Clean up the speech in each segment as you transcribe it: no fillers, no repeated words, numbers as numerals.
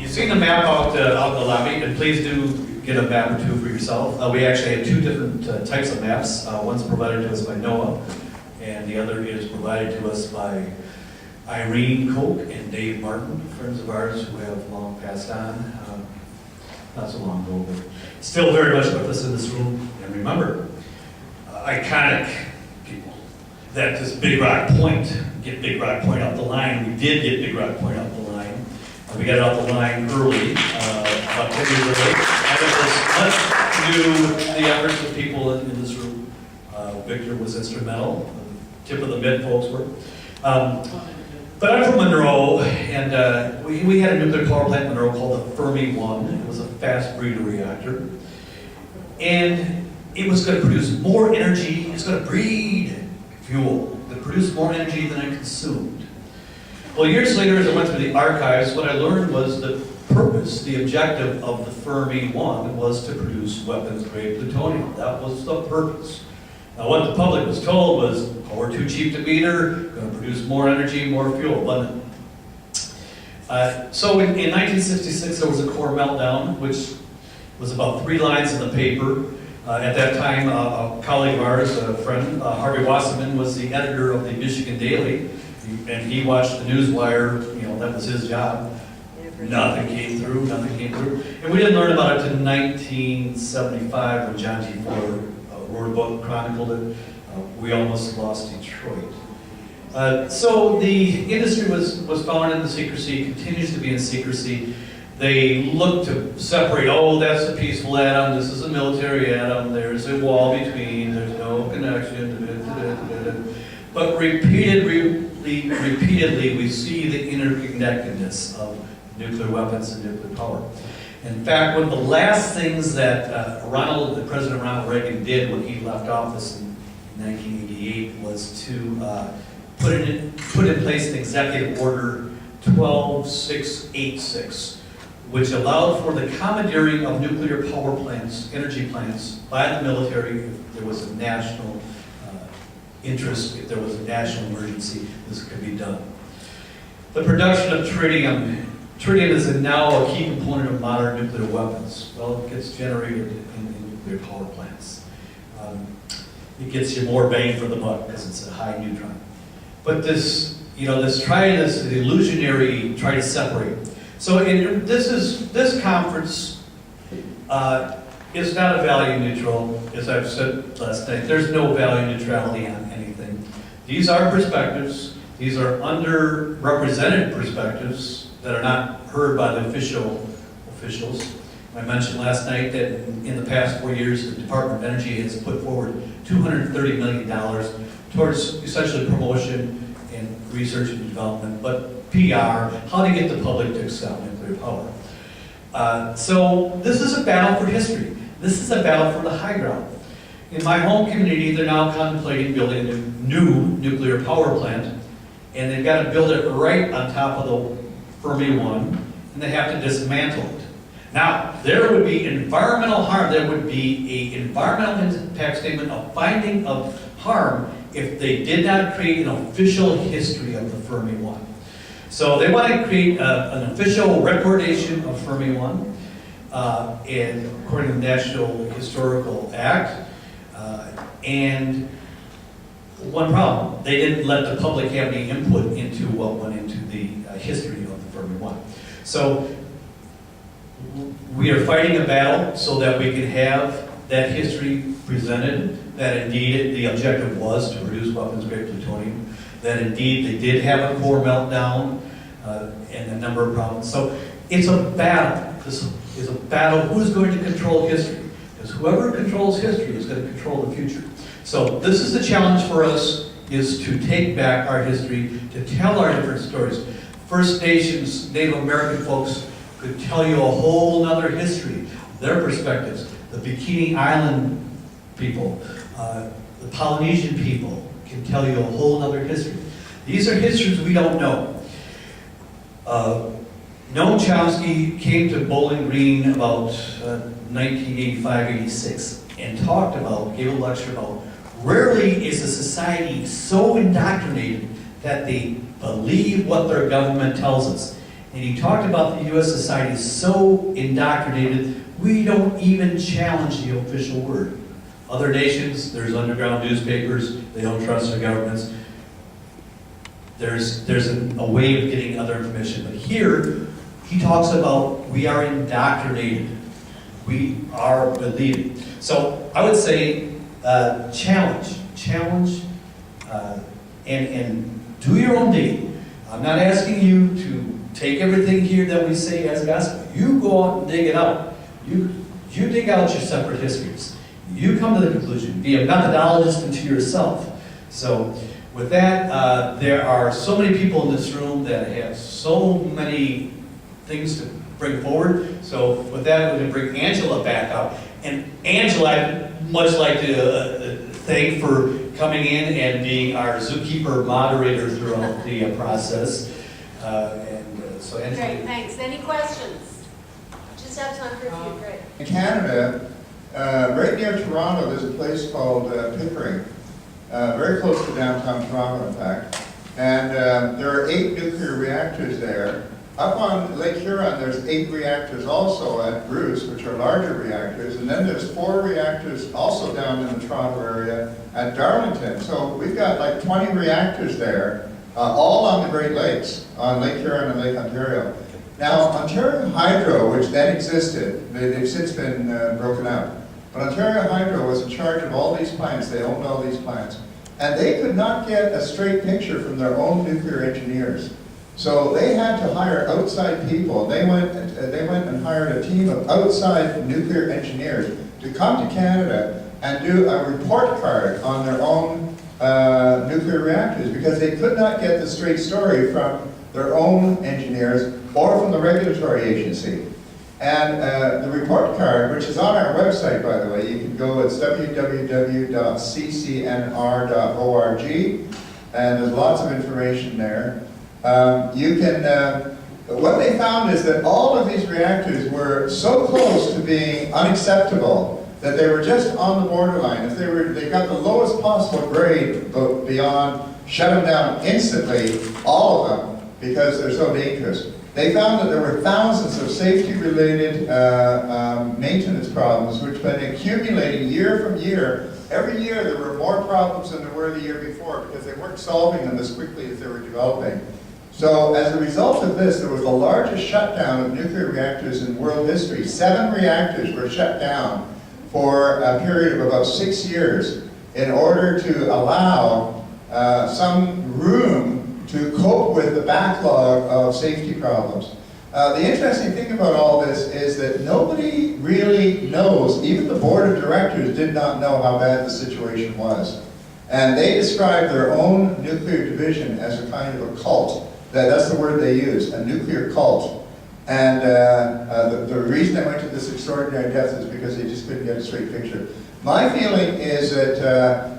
You've seen the map out in the lobby, and please do get a map or two for yourself. We actually have two different types of maps. One's provided to us by NOAA, and the other is provided to us by Irene Koch and Dave Martin, friends of ours who have long passed on. Not so long ago, but still very much with us in this room. And remember, iconic people. That is Big Rock Point. Get Big Rock Point out the line. We did get Big Rock Point out the line. We got it out the line early, about 10 years early. And it was much to the efforts of people in this room. Victor was instrumental. Tip of the mid folks were. But I'm from Monroe, and we had a nuclear power plant in Monroe called the Fermi 1. It was a fast breeder reactor. And it was going to produce more energy. It's going to breed fuel that produced more energy than it consumed. Well, years later, as I went through the archives, what I learned was the purpose, the objective of the Fermi 1 was to produce weapons-grade plutonium. That was the purpose. Now, what the public was told was, oh, we're too cheap to meter, going to produce more energy, more fuel, abundant. So in 1966, there was a core meltdown, which was about 3 lines in the paper. At that time, a colleague of ours, a friend, Harvey Wasserman, was the editor of the Michigan Daily, and he watched the newswire. You know, that was his job. Nothing came through, nothing came through. And we didn't learn about it until 1975 when John G. Fuller wrote a book, chronicled it. We almost lost Detroit. So the industry was founded in secrecy, continues to be in secrecy. They look to separate, oh, that's a peaceful atom, this is a military atom, there's a wall between, there's no connection, but repeatedly we see the interconnectedness of nuclear weapons and nuclear power. In fact, one of the last things that President Ronald Reagan did when he left office in 1988 was to put in place an executive order 12686, which allowed for the commandeering of nuclear power plants, energy plants, by the military if there was a national interest, if there was a national emergency, this could be done. The production of tritium. Tritium is now a key component of modern nuclear weapons. Well, it gets generated in nuclear power plants. It gets you more bang for the buck because it's a high neutron. But this illusionary try to separate. So this conference is not a value neutral, as I've said last night. There's no value neutrality on anything. These are perspectives. These are underrepresented perspectives that are not heard by the officials. I mentioned last night that in the past 4 years, the Department of Energy has put forward $230 million towards essentially promotion and research and development, but PR, how to get the public to accept nuclear power. So this is a battle for history. This is a battle for the high ground. In my home community, they're now contemplating building a new nuclear power plant, and they've got to build it right on top of the Fermi 1, and they have to dismantle it. Now, there would be environmental harm, there would be an environmental impact statement, a finding of harm, if they did not create an official history of the Fermi 1. So they want to create an official recordation of Fermi 1, and according to the National Historical Act. And one problem, they didn't let the public have any input into what went into the history of the Fermi 1. So we are fighting a battle so that we can have that history presented, that indeed the objective was to produce weapons-grade plutonium, that indeed they did have a core meltdown and a number of problems. So it's a battle. This is a battle. Who's going to control history? Because whoever controls history is going to control the future. So this is the challenge for us, is to take back our history, to tell our different stories. First Nations, Native American folks could tell you a whole other history, their perspectives. The Bikini Island people, the Polynesian people can tell you a whole other history. These are histories we don't know. Noam Chomsky came to Bowling Green about 1985-86 and talked about, gave a lecture about, rarely is a society so indoctrinated that they believe what their government tells us. And he talked about the U.S. society is so indoctrinated, we don't even challenge the official word. Other nations, there's underground newspapers, they don't trust their governments. There's a way of getting other information. But here, he talks about we are indoctrinated. We are believing. So I would say challenge, and do your own digging. I'm not asking you to take everything here that we say as gospel. You go out and dig it out. You dig out your separate histories. You come to the conclusion. Be a methodologist unto yourself. So with that, there are so many people in this room that have so many things to bring forward. So with that, we're going to bring Angela back up. And Angela, I'd much like to thank for coming in and being our zookeeper moderator throughout the process. So Angela. Great, thanks. Any questions? Just have time for a few, great. In Canada, right near Toronto, there's a place called Pickering, very close to downtown Toronto, in fact. And there are 8 nuclear reactors there. Up on Lake Huron, there's 8 reactors also at Bruce, which are larger reactors. And then there's 4 reactors also down in the Toronto area at Darlington. So we've got like 20 reactors there, all on the Great Lakes, on Lake Huron and Lake Ontario. Now, Ontario Hydro, which then existed, they've since been broken up, but Ontario Hydro was in charge of all these plants. They owned all these plants. And they could not get a straight picture from their own nuclear engineers. So they had to hire outside people. They went and hired a team of outside nuclear engineers to come to Canada and do a report card on their own nuclear reactors, because they could not get the straight story from their own engineers or from the regulatory agency. And the report card, which is on our website, by the way, you can go, it's www.ccnr.org, and there's lots of information there. What they found is that all of these reactors were so close to being unacceptable that they were just on the borderline. If they got the lowest possible grade, but beyond, shut them down instantly, all of them, because they're so dangerous. They found that there were thousands of safety-related maintenance problems which had been accumulating year from year. Every year there were more problems than there were the year before, because they weren't solving them as quickly as they were developing. So as a result of this, there was the largest shutdown of nuclear reactors in world history. 7 reactors were shut down for a period of about 6 years in order to allow some room to cope with the backlog of safety problems. The interesting thing about all this is that nobody really knows, even the board of directors did not know how bad the situation was. And they described their own nuclear division as a kind of a cult. That's the word they use, a nuclear cult. And the reason I went to this extraordinary depth is because they just couldn't get a straight picture. My feeling is that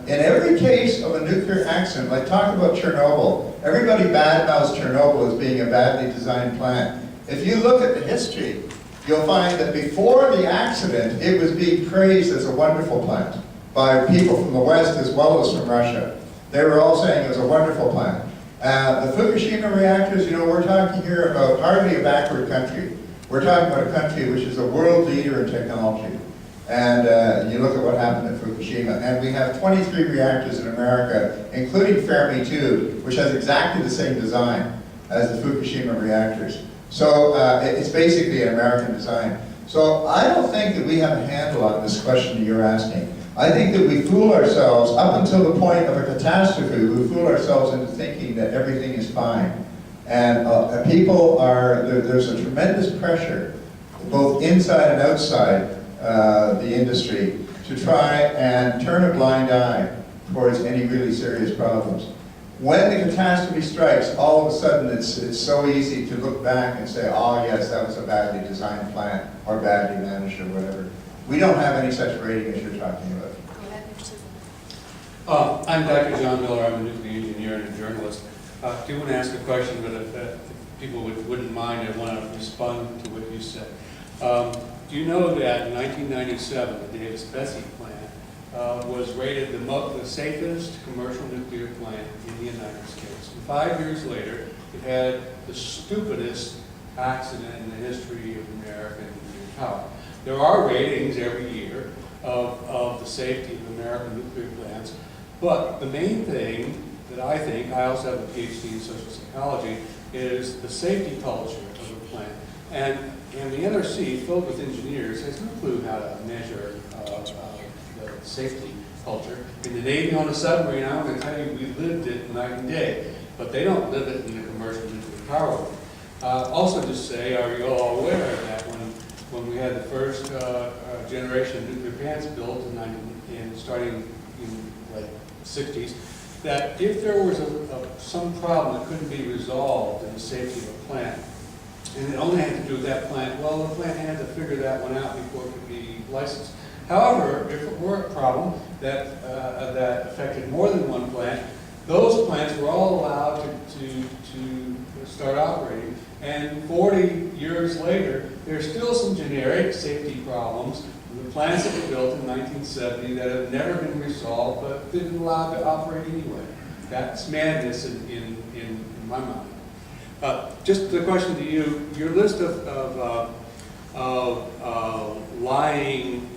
in every case of a nuclear accident, like talk about Chernobyl, everybody badmouths Chernobyl as being a badly designed plant. If you look at the history, you'll find that before the accident, it was being praised as a wonderful plant by people from the West as well as from Russia. They were all saying it was a wonderful plant. The Fukushima reactors, you know, we're talking here about hardly a backward country. We're talking about a country which is a world leader in technology. And you look at what happened at Fukushima. And we have 23 reactors in America, including Fermi 2, which has exactly the same design as the Fukushima reactors. So it's basically an American design. So I don't think that we have a handle on this question that you're asking. I think that we fool ourselves up until the point of a catastrophe. We fool ourselves into thinking that everything is fine. And people are, there's a tremendous pressure, both inside and outside the industry, to try and turn a blind eye towards any really serious problems. When the catastrophe strikes, all of a sudden it's so easy to look back and say, oh yes, that was a badly designed plant, or badly managed, or whatever. We don't have any such rating as you're talking about. I'm Dr. John Miller. I'm a nuclear engineer and a journalist. I do want to ask a question, but if people wouldn't mind, I want to respond to what you said. Do you know that in 1997, the Davis-Besse plant was rated the safest commercial nuclear plant in the United States? And 5 years later, it had the stupidest accident in the history of American nuclear power. There are ratings every year of the safety of American nuclear plants, but the main thing that I think, I also have a PhD in social psychology, is the safety culture of the plant. And the NRC, filled with engineers, has no clue how to measure the safety culture. In the Navy on a submarine, I'm going to tell you, we lived it night and day, but they don't live it in the commercial nuclear power world. Also to say, are you all aware that when we had the first generation of nuclear plants built starting in like 60s, that if there was some problem that couldn't be resolved in the safety of a plant, and it only had to do with that plant, well, the plant had to figure that one out before it could be licensed. However, if it were a problem that that affected more than one plant, those plants were all allowed to start operating. And 40 years later, there's still some generic safety problems. The plants that were built in 1970 that have never been resolved, but been allowed to operate anyway. That's madness in my mind. Just the question to you: your list of lying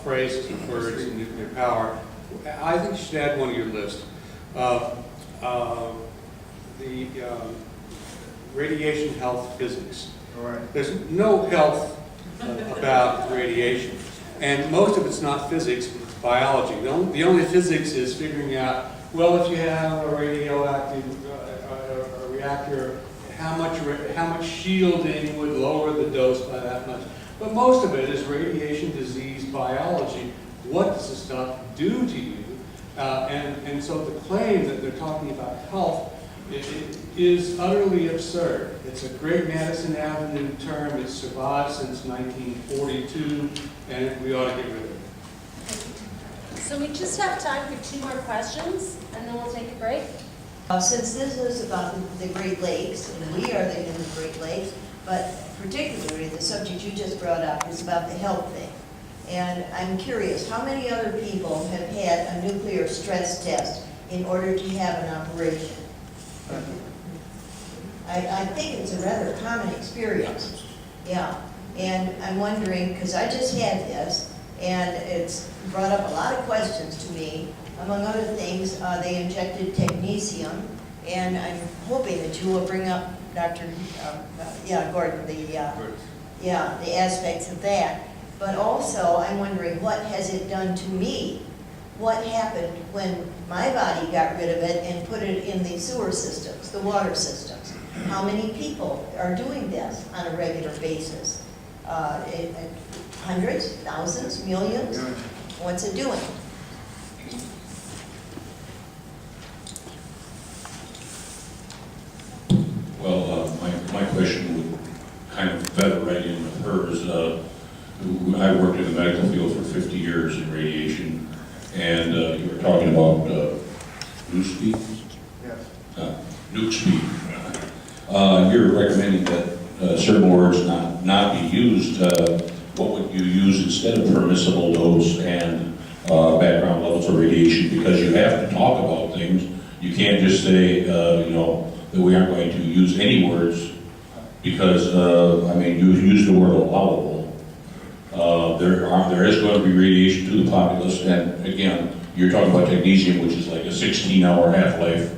phrases and words in nuclear power, I think you should add one to your list. The radiation health physics. All right. There's no health about radiation, and most of it's not physics, but it's biology. The only physics is figuring out, well, if you have a radioactive a reactor, how much shielding would lower the dose by that much. But most of it is radiation disease biology. What does this stuff do to you? And so the claim that they're talking about health is utterly absurd. It's a great Madison Avenue term. It's survived since 1942, and we ought to get rid of it. So we just have time for 2 more questions, and then we'll take a break. Since this is about the Great Lakes, and we are in the Great Lakes, but particularly the subject you just brought up is about the health thing. And I'm curious, how many other people have had a nuclear stress test in order to have an operation? I think it's a rather common experience. Yeah. And I'm wondering, because I just had this, and it's brought up a lot of questions to me. Among other things, they injected technetium, and I'm hoping that you will bring up, Dr. Gordon, the aspects of that. But also, I'm wondering, what has it done to me? What happened when my body got rid of it and put it in the sewer systems, the water systems? How many people are doing this on a regular basis? Hundreds, thousands, millions? What's it doing? Well, my question would kind of feather right in with hers. I worked in the medical field for 50 years in radiation, and you were talking about nuke speed? Yes. Nuke speed. You're recommending that certain words not be used. What would you use instead of permissible dose and background levels of radiation? Because you have to talk about things. You can't just say, that we aren't going to use any words because, you used the word allowable. There is going to be radiation to the populace, and again, you're talking about technetium, which is like a 16-hour half-life,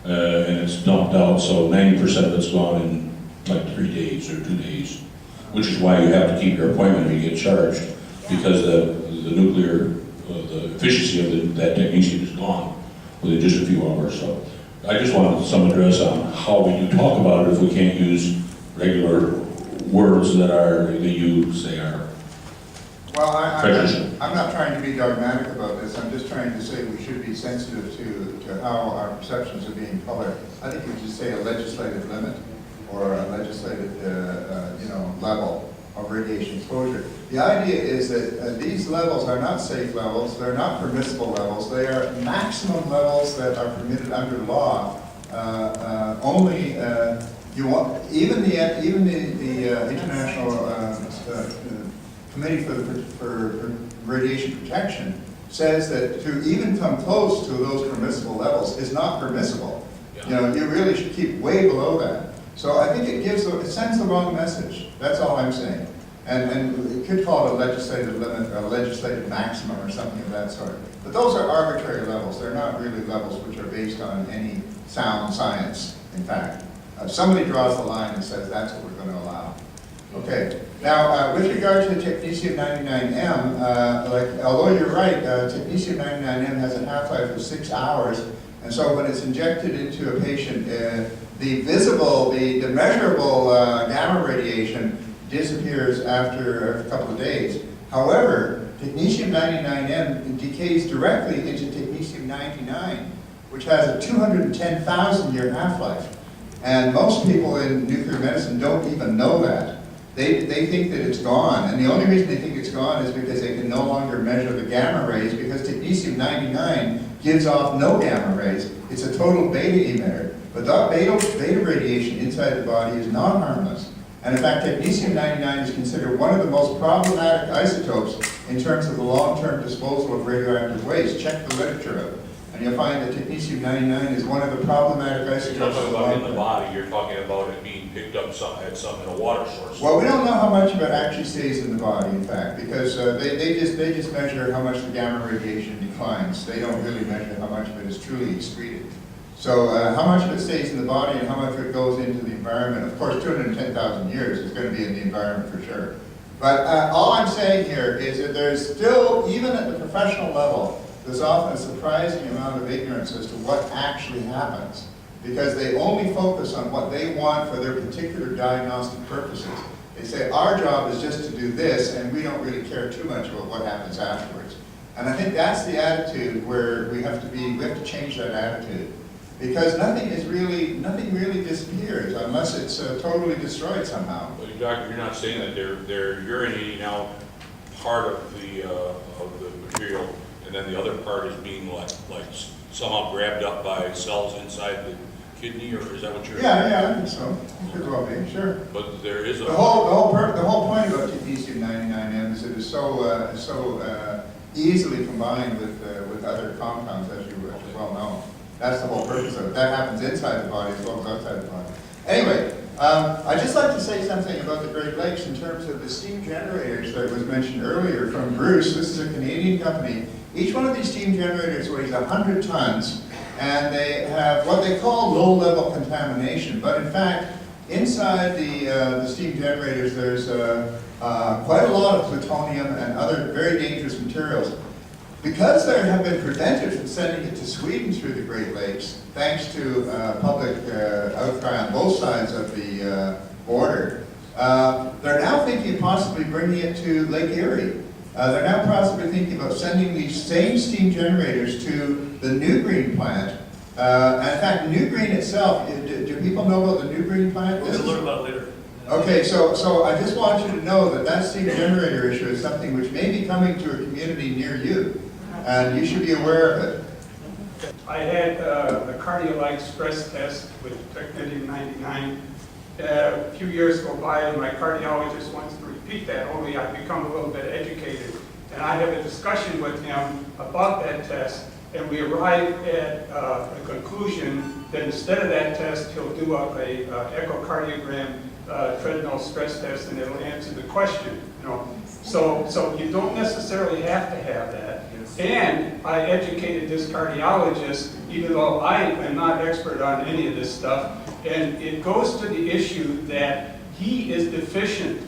and it's dumped out, so 90% of it's gone in like 3 days or 2 days, which is why you have to keep your appointment and you get charged, because the nuclear, the efficiency of that technetium is gone within just a few hours. So I just wanted some address on how we do talk about it if we can't use regular words that you say are. Well, I'm not trying to be dogmatic about this. I'm just trying to say we should be sensitive to how our perceptions are being colored. I think we should say a legislative limit or a legislative, level of radiation exposure. The idea is that these levels are not safe levels. They're not permissible levels. They are maximum levels that are permitted under law. Even the International Committee for Radiation Protection says that to even come close to those permissible levels is not permissible. You really should keep way below that. So I think it sends the wrong message. That's all I'm saying. And you could call it a legislative limit, or a legislative maximum, or something of that sort. But those are arbitrary levels. They're not really levels which are based on any sound science, in fact. Somebody draws the line and says that's what we're going to allow. Okay. Now, with regard to technetium-99m, although you're right, technetium-99m has a half-life of 6 hours, and so when it's injected into a patient, the measurable gamma radiation disappears after a couple of days. However, technetium-99m decays directly into technetium-99, which has a 210,000-year half-life. And most people in nuclear medicine don't even know that. They think that it's gone, and the only reason they think it's gone is because they can no longer measure the gamma rays, because technetium-99 gives off no gamma rays. It's a total beta emitter. But that beta radiation inside the body is not harmless. And in fact, technetium-99 is considered one of the most problematic isotopes in terms of the long-term disposal of radioactive waste. Check the literature of it. And you'll find that technetium-99 is one of the problematic You're isotopes. talking about in the body, you're talking about it being picked up at some in a water source. Well, we don't know how much of it actually stays in the body, in fact, because they just measure how much the gamma radiation declines. They don't really measure how much of it is truly excreted. So how much of it stays in the body and how much of it goes into the environment, of course, 210,000 years is going to be in the environment for sure. But all I'm saying here is that there's still, even at the professional level, there's often a surprising amount of ignorance as to what actually happens, because they only focus on what they want for their particular diagnostic purposes. They say, our job is just to do this, and we don't really care too much about what happens afterwards. And I think that's the attitude where we have to change that attitude. Because nothing really disappears unless it's totally destroyed somehow. Well, Doctor, you're not saying that they're urinating out part of the material, and then the other part is being like somehow grabbed up by cells inside the kidney, or is that what you're? Yeah, I think so. It could well be, sure. But there is a the whole point about technetium-99m is that it's so easily combined with other compounds, as you well know. That's the whole purpose of it. That happens inside the body as well as outside the body. Anyway, I'd just like to say something about the Great Lakes in terms of the steam generators that was mentioned earlier from Bruce. This is a Canadian company. Each one of these steam generators weighs 100 tons, and they have what they call low-level contamination. But in fact, inside the steam generators, there's quite a lot of plutonium and other very dangerous materials. Because there have been prevented from sending it to Sweden through the Great Lakes, thanks to public outcry on both sides of the border, they're now thinking of possibly bringing it to Lake Erie. They're now possibly thinking about sending these same steam generators to the New Green plant. And in fact, New Green itself, do people know about the New Green plant? We'll learn about it later. Okay, so I just want you to know that that steam generator issue is something which may be coming to a community near you. And you should be aware of it. I had a cardiolite stress test with technetium-99. A few years go by and my cardiologist wants to repeat that, only I've become a little bit educated. And I have a discussion with him about that test, and we arrived at a conclusion that instead of that test, he'll do up a echocardiogram treadmill stress test, and it'll answer the question. So you don't necessarily have to have that. And I educated this cardiologist, even though I am not expert on any of this stuff, and it goes to the issue that he is deficient.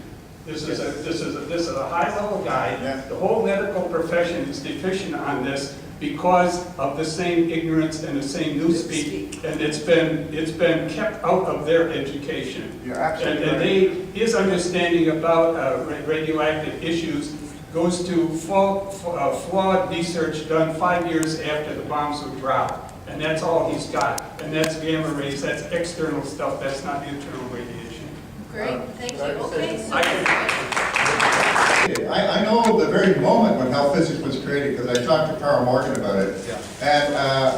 This is a high-level guy. Yeah. The whole medical profession is deficient on this because of the same ignorance and the same newspeak, and it's been kept out of their education. You're absolutely And his understanding about radioactive issues goes to flawed research done 5 years after the bombs were dropped. And that's all he's got. And that's gamma rays, that's external stuff, that's not internal radiation. Great, thank you. Okay, so. I know the very moment when health physics was created because I talked to Carl Morgan about it. Yeah. And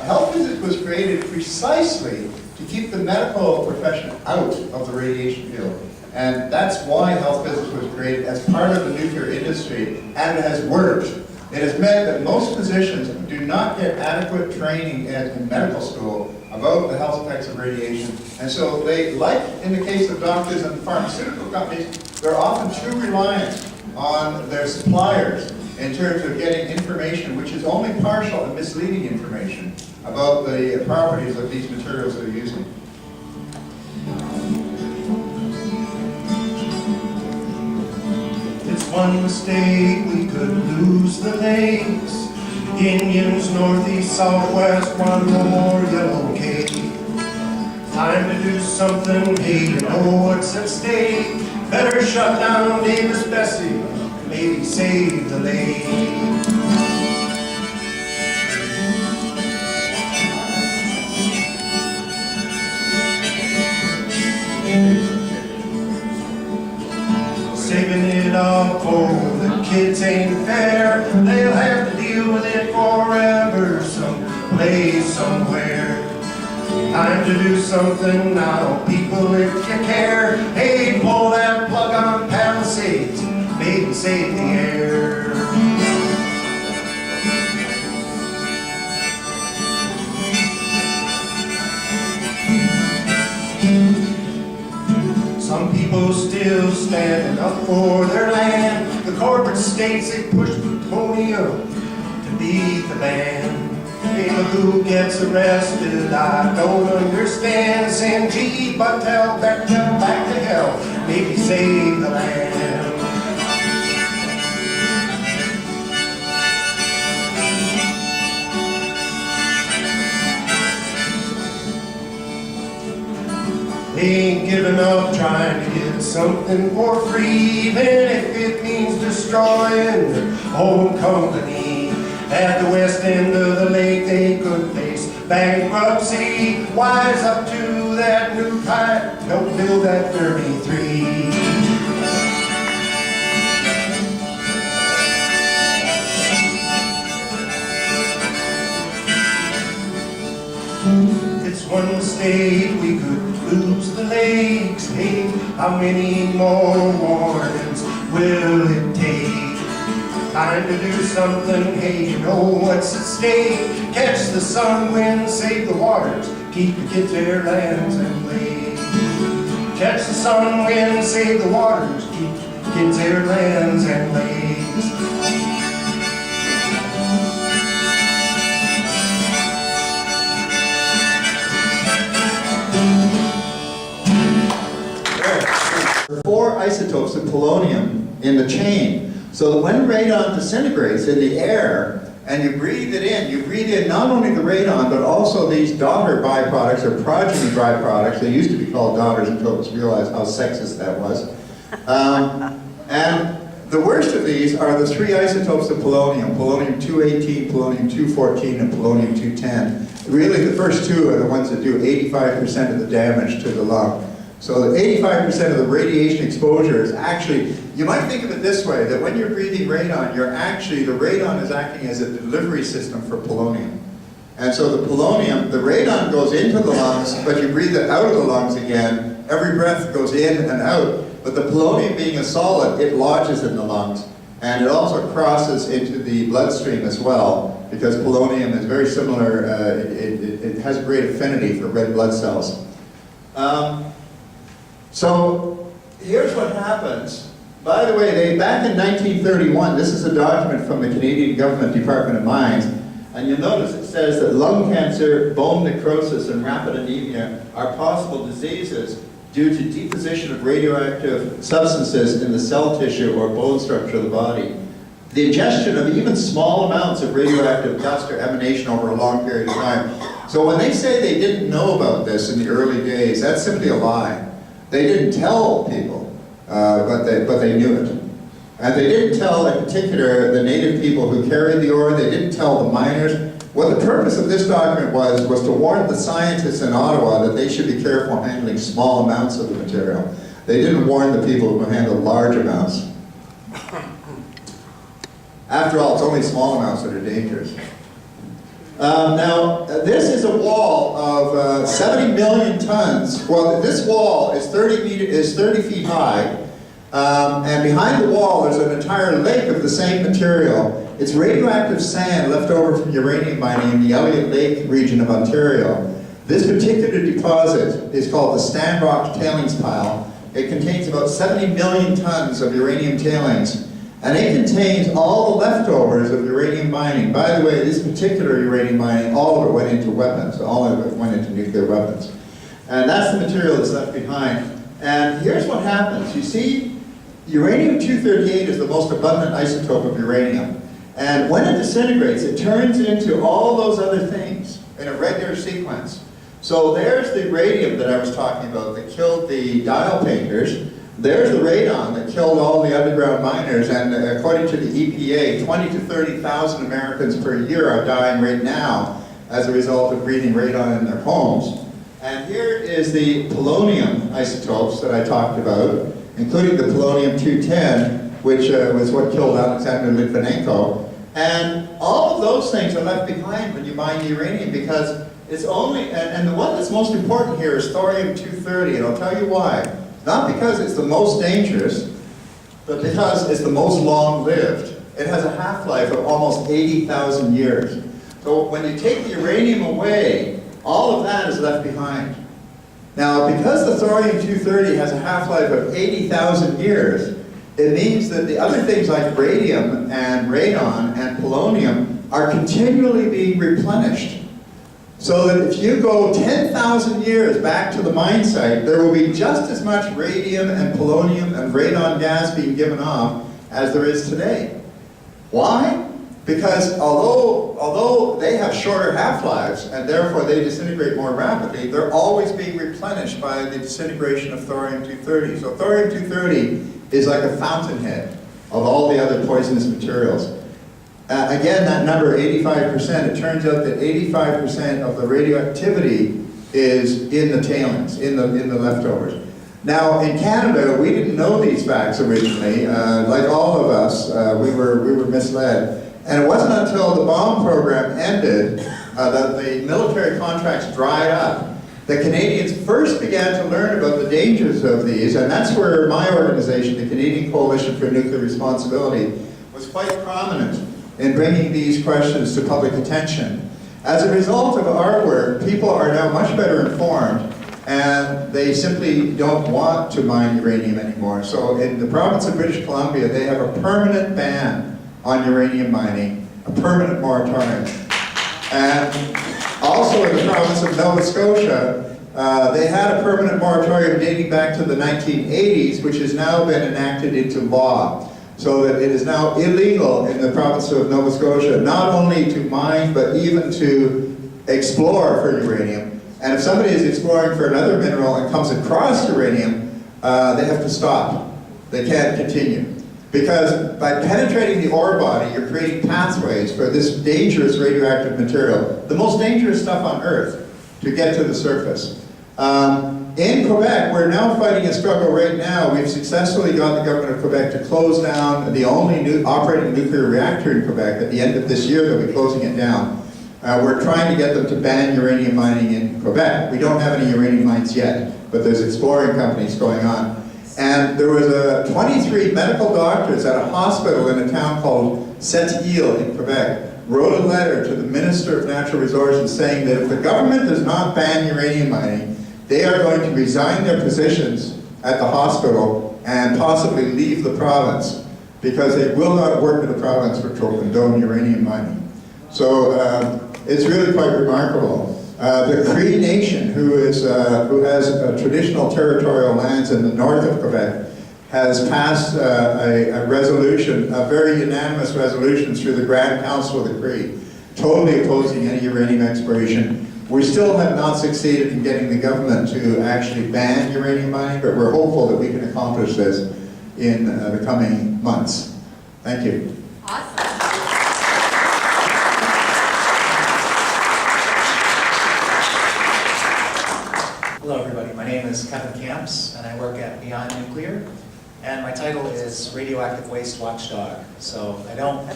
health physics was created precisely to keep the medical profession out of the radiation field. And that's why health physics was created as part of the nuclear industry, and it has worked. It has meant that most physicians do not get adequate training in medical school about the health effects of radiation. And so they, like in the case of doctors and pharmaceutical companies, they're often too reliant on their suppliers in terms of getting information which is only partial and misleading information about the properties of these materials they're using. It's one mistake we could lose the lakes. Indians northeast, southwest, one more yellow cake. Time to do something, hey, you know what's at stake. Better shut down Davis Bessie, maybe save the lake. Saving it all for the kids ain't fair. They'll have to deal with it forever, someplace, somewhere. Time to do something now, people, if you care. Hey, pull that plug on Palisades, maybe save the air. Some people still standing up for their land. The corporate states, they push plutonium to beat the band. Hey, look who gets arrested, I don't understand. Send G. Patel back to hell, maybe save the land. They ain't giving up trying to get something for free, even if it means destroying their own company. At the west end of the lake they could face bankruptcy. Wise up to that new pipe, don't build that 33. It's one mistake we could lose the lakes. Hey, how many more warnings will it take? Time to do something, hey, you know what's at stake. Catch the sun, wind, save the waters, keep the kids their lands and lakes. Catch the sun, wind, save the waters, keep the kids their lands and lakes. There are 4 isotopes of polonium in the chain. So that when radon disintegrates in the air and you breathe in not only the radon but also these daughter byproducts or progeny byproducts. They used to be called daughters until it was realized how sexist that was. And the worst of these are the 3 isotopes of polonium: polonium-218, polonium-214, and polonium-210. Really, the first 2 are the ones that do 85% of the damage to the lung. So the 85% of the radiation exposure is actually, you might think of it this way, that when you're breathing radon, the radon is acting as a delivery system for polonium. And so the radon goes into the lungs, but you breathe it out of the lungs again. Every breath goes in and out, but the polonium being a solid, it lodges in the lungs. And it also crosses into the bloodstream as well, because polonium is very similar, it has a great affinity for red blood cells. So here's what happens. By the way, back in 1931, this is a document from the Canadian Government Department of Mines, and you'll notice it says that lung cancer, bone necrosis, and rapid anemia are possible diseases due to deposition of radioactive substances in the cell tissue or bone structure of the body. The ingestion of even small amounts of radioactive dust or emanation over a long period of time. So when they say they didn't know about this in the early days, that's simply a lie. They didn't tell people, but they knew it. And they didn't tell, in particular, the native people who carried the ore. They didn't tell the miners. What the purpose of this document was to warn the scientists in Ottawa that they should be careful handling small amounts of the material. They didn't warn the people who handled large amounts. After all, it's only small amounts that are dangerous. Now, this is a wall of 70 million tons. Well, this wall is 30 feet high, and behind the wall there's an entire lake of the same material. It's radioactive sand left over from uranium mining in the Elliott Lake region of Ontario. This particular deposit is called the Stanrock Tailings Pile. It contains about 70 million tons of uranium tailings, and it contains all the leftovers of uranium mining. By the way, this particular uranium mining, all of it went into weapons, all of it went into nuclear weapons. And that's the material that's left behind. And here's what happens. You see, uranium-238 is the most abundant isotope of uranium. And when it disintegrates, it turns into all those other things in a regular sequence. So there's the radium that I was talking about that killed the dial painters. There's the radon that killed all the underground miners. And according to the EPA, 20 to 30,000 Americans per year are dying right now as a result of breathing radon in their homes. And here is the polonium isotopes that I talked about, including the polonium-210, which was what killed Alexander Litvinenko. And all of those things are left behind when you mine uranium, because it's only, and the one that's most important here is thorium-230, and I'll tell you why. Not because it's the most dangerous, but because it's the most long-lived. It has a half-life of almost 80,000 years. So when you take the uranium away, all of that is left behind. Now, because the thorium-230 has a half-life of 80,000 years, it means that the other things like radium and radon and polonium are continually being replenished. So that if you go 10,000 years back to the mine site, there will be just as much radium and polonium and radon gas being given off as there is today. Why? Because although they have shorter half-lives and therefore they disintegrate more rapidly, they're always being replenished by the disintegration of thorium-230. So thorium-230 is like a fountainhead of all the other poisonous materials. Again, that number, 85%, it turns out that 85% of the radioactivity is in the tailings, in the leftovers. Now, in Canada, we didn't know these facts originally. Like all of us, we were misled. And it wasn't until the bomb program ended, that the military contracts dried up, that Canadians first began to learn about the dangers of these, and that's where my organization, the Canadian Coalition for Nuclear Responsibility, was quite prominent in bringing these questions to public attention. As a result of our work, people are now much better informed, and they simply don't want to mine uranium anymore. So in the province of British Columbia, they have a permanent ban on uranium mining, a permanent moratorium. And also in the province of Nova Scotia, they had a permanent moratorium dating back to the 1980s, which has now been enacted into law. So that it is now illegal in the province of Nova Scotia, not only to mine, but even to explore for uranium. And if somebody is exploring for another mineral and comes across uranium, they have to stop. They can't continue. Because by penetrating the ore body, you're creating pathways for this dangerous radioactive material, the most dangerous stuff on Earth, to get to the surface. In Quebec, we're now fighting a struggle right now. We've successfully got the government of Quebec to close down the only operating nuclear reactor in Quebec. At the end of this year, they'll be closing it down. We're trying to get them to ban uranium mining in Quebec. We don't have any uranium mines yet, but there's exploring companies going on. And there was 23 medical doctors at a hospital in a town called Sept-Îles in Quebec wrote a letter to the Minister of Natural Resources saying that if the government does not ban uranium mining, they are going to resign their positions at the hospital and possibly leave the province, because they will not work in the province to condone uranium mining. So it's really quite remarkable. The Cree Nation, who has traditional territorial lands in the north of Quebec, has passed a resolution, a very unanimous resolution through the Grand Council of the Cree, totally opposing any uranium exploration. We still have not succeeded in getting the government to actually ban uranium mining, but we're hopeful that we can accomplish this in the coming months. Thank you. Awesome. Hello everybody, my name is Kevin Camps and I work at Beyond Nuclear, and my title is Radioactive Waste Watchdog. So I don't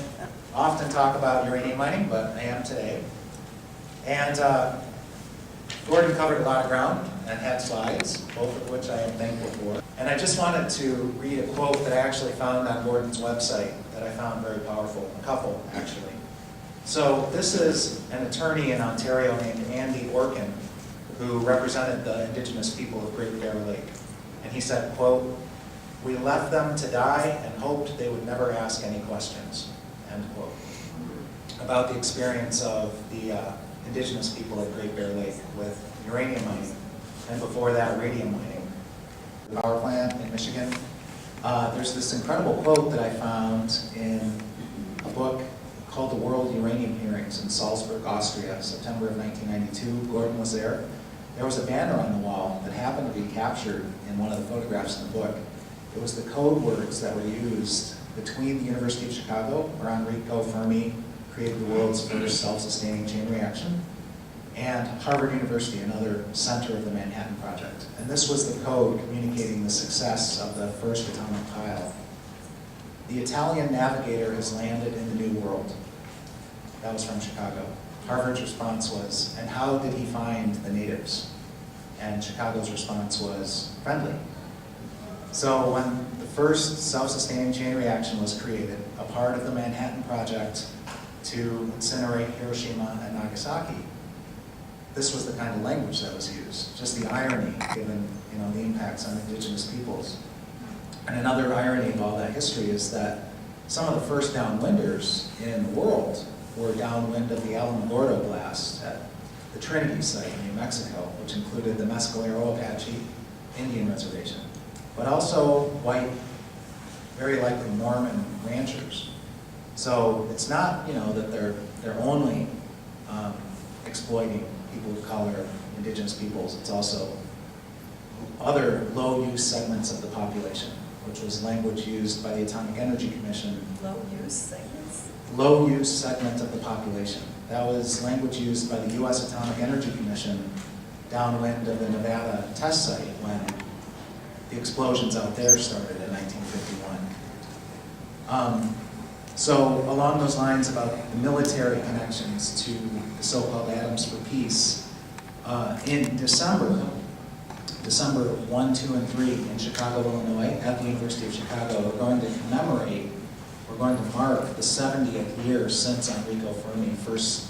often talk about uranium mining, but I am today. And Gordon covered a lot of ground and had slides, both of which I am thankful for. And I just wanted to read a quote that I actually found on Gordon's website that I found very powerful, a couple actually. So this is an attorney in Ontario named Andy Orkin, who represented the indigenous people of Great Bear Lake. And he said, quote, "We left them to die and hoped they would never ask any questions," end quote, about the experience of the indigenous people of Great Bear Lake with uranium mining, and before that, radium mining. The power plant in Michigan. There's this incredible quote that I found in a book called The World Uranium Hearings in Salzburg, Austria, September of 1992. Gordon was there. There was a banner on the wall that happened to be captured in one of the photographs in the book. It was the code words that were used between the University of Chicago, where Enrico Fermi created the world's first self-sustaining chain reaction, and Harvard University, another center of the Manhattan Project. And this was the code communicating the success of the first atomic pile. "The Italian navigator has landed in the New World." That was from Chicago. Harvard's response was, "And how did he find the natives?" And Chicago's response was, "Friendly." So when the first self-sustaining chain reaction was created, a part of the Manhattan Project to incinerate Hiroshima and Nagasaki, this was the kind of language that was used. Just the irony, given the impacts on indigenous peoples. And another irony of all that history is that some of the first downwinders in the world were downwind of the Alamogordo blast at the Trinity site in New Mexico, which included the Mescalero Apache Indian Reservation, but also white, very likely Mormon ranchers. So it's not, that they're only exploiting people of color, indigenous peoples. It's also other low-use segments of the population, which was language used by the Atomic Energy Commission. Low-use segments? Low-use segment of the population. That was language used by the U.S. Atomic Energy Commission downwind of the Nevada test site when the explosions out there started in 1951. So along those lines about the military connections to the so-called Atoms for Peace, in December 1, 2, and 3 in Chicago, Illinois, at the University of Chicago, we're going to mark the 70th year since Enrico Fermi first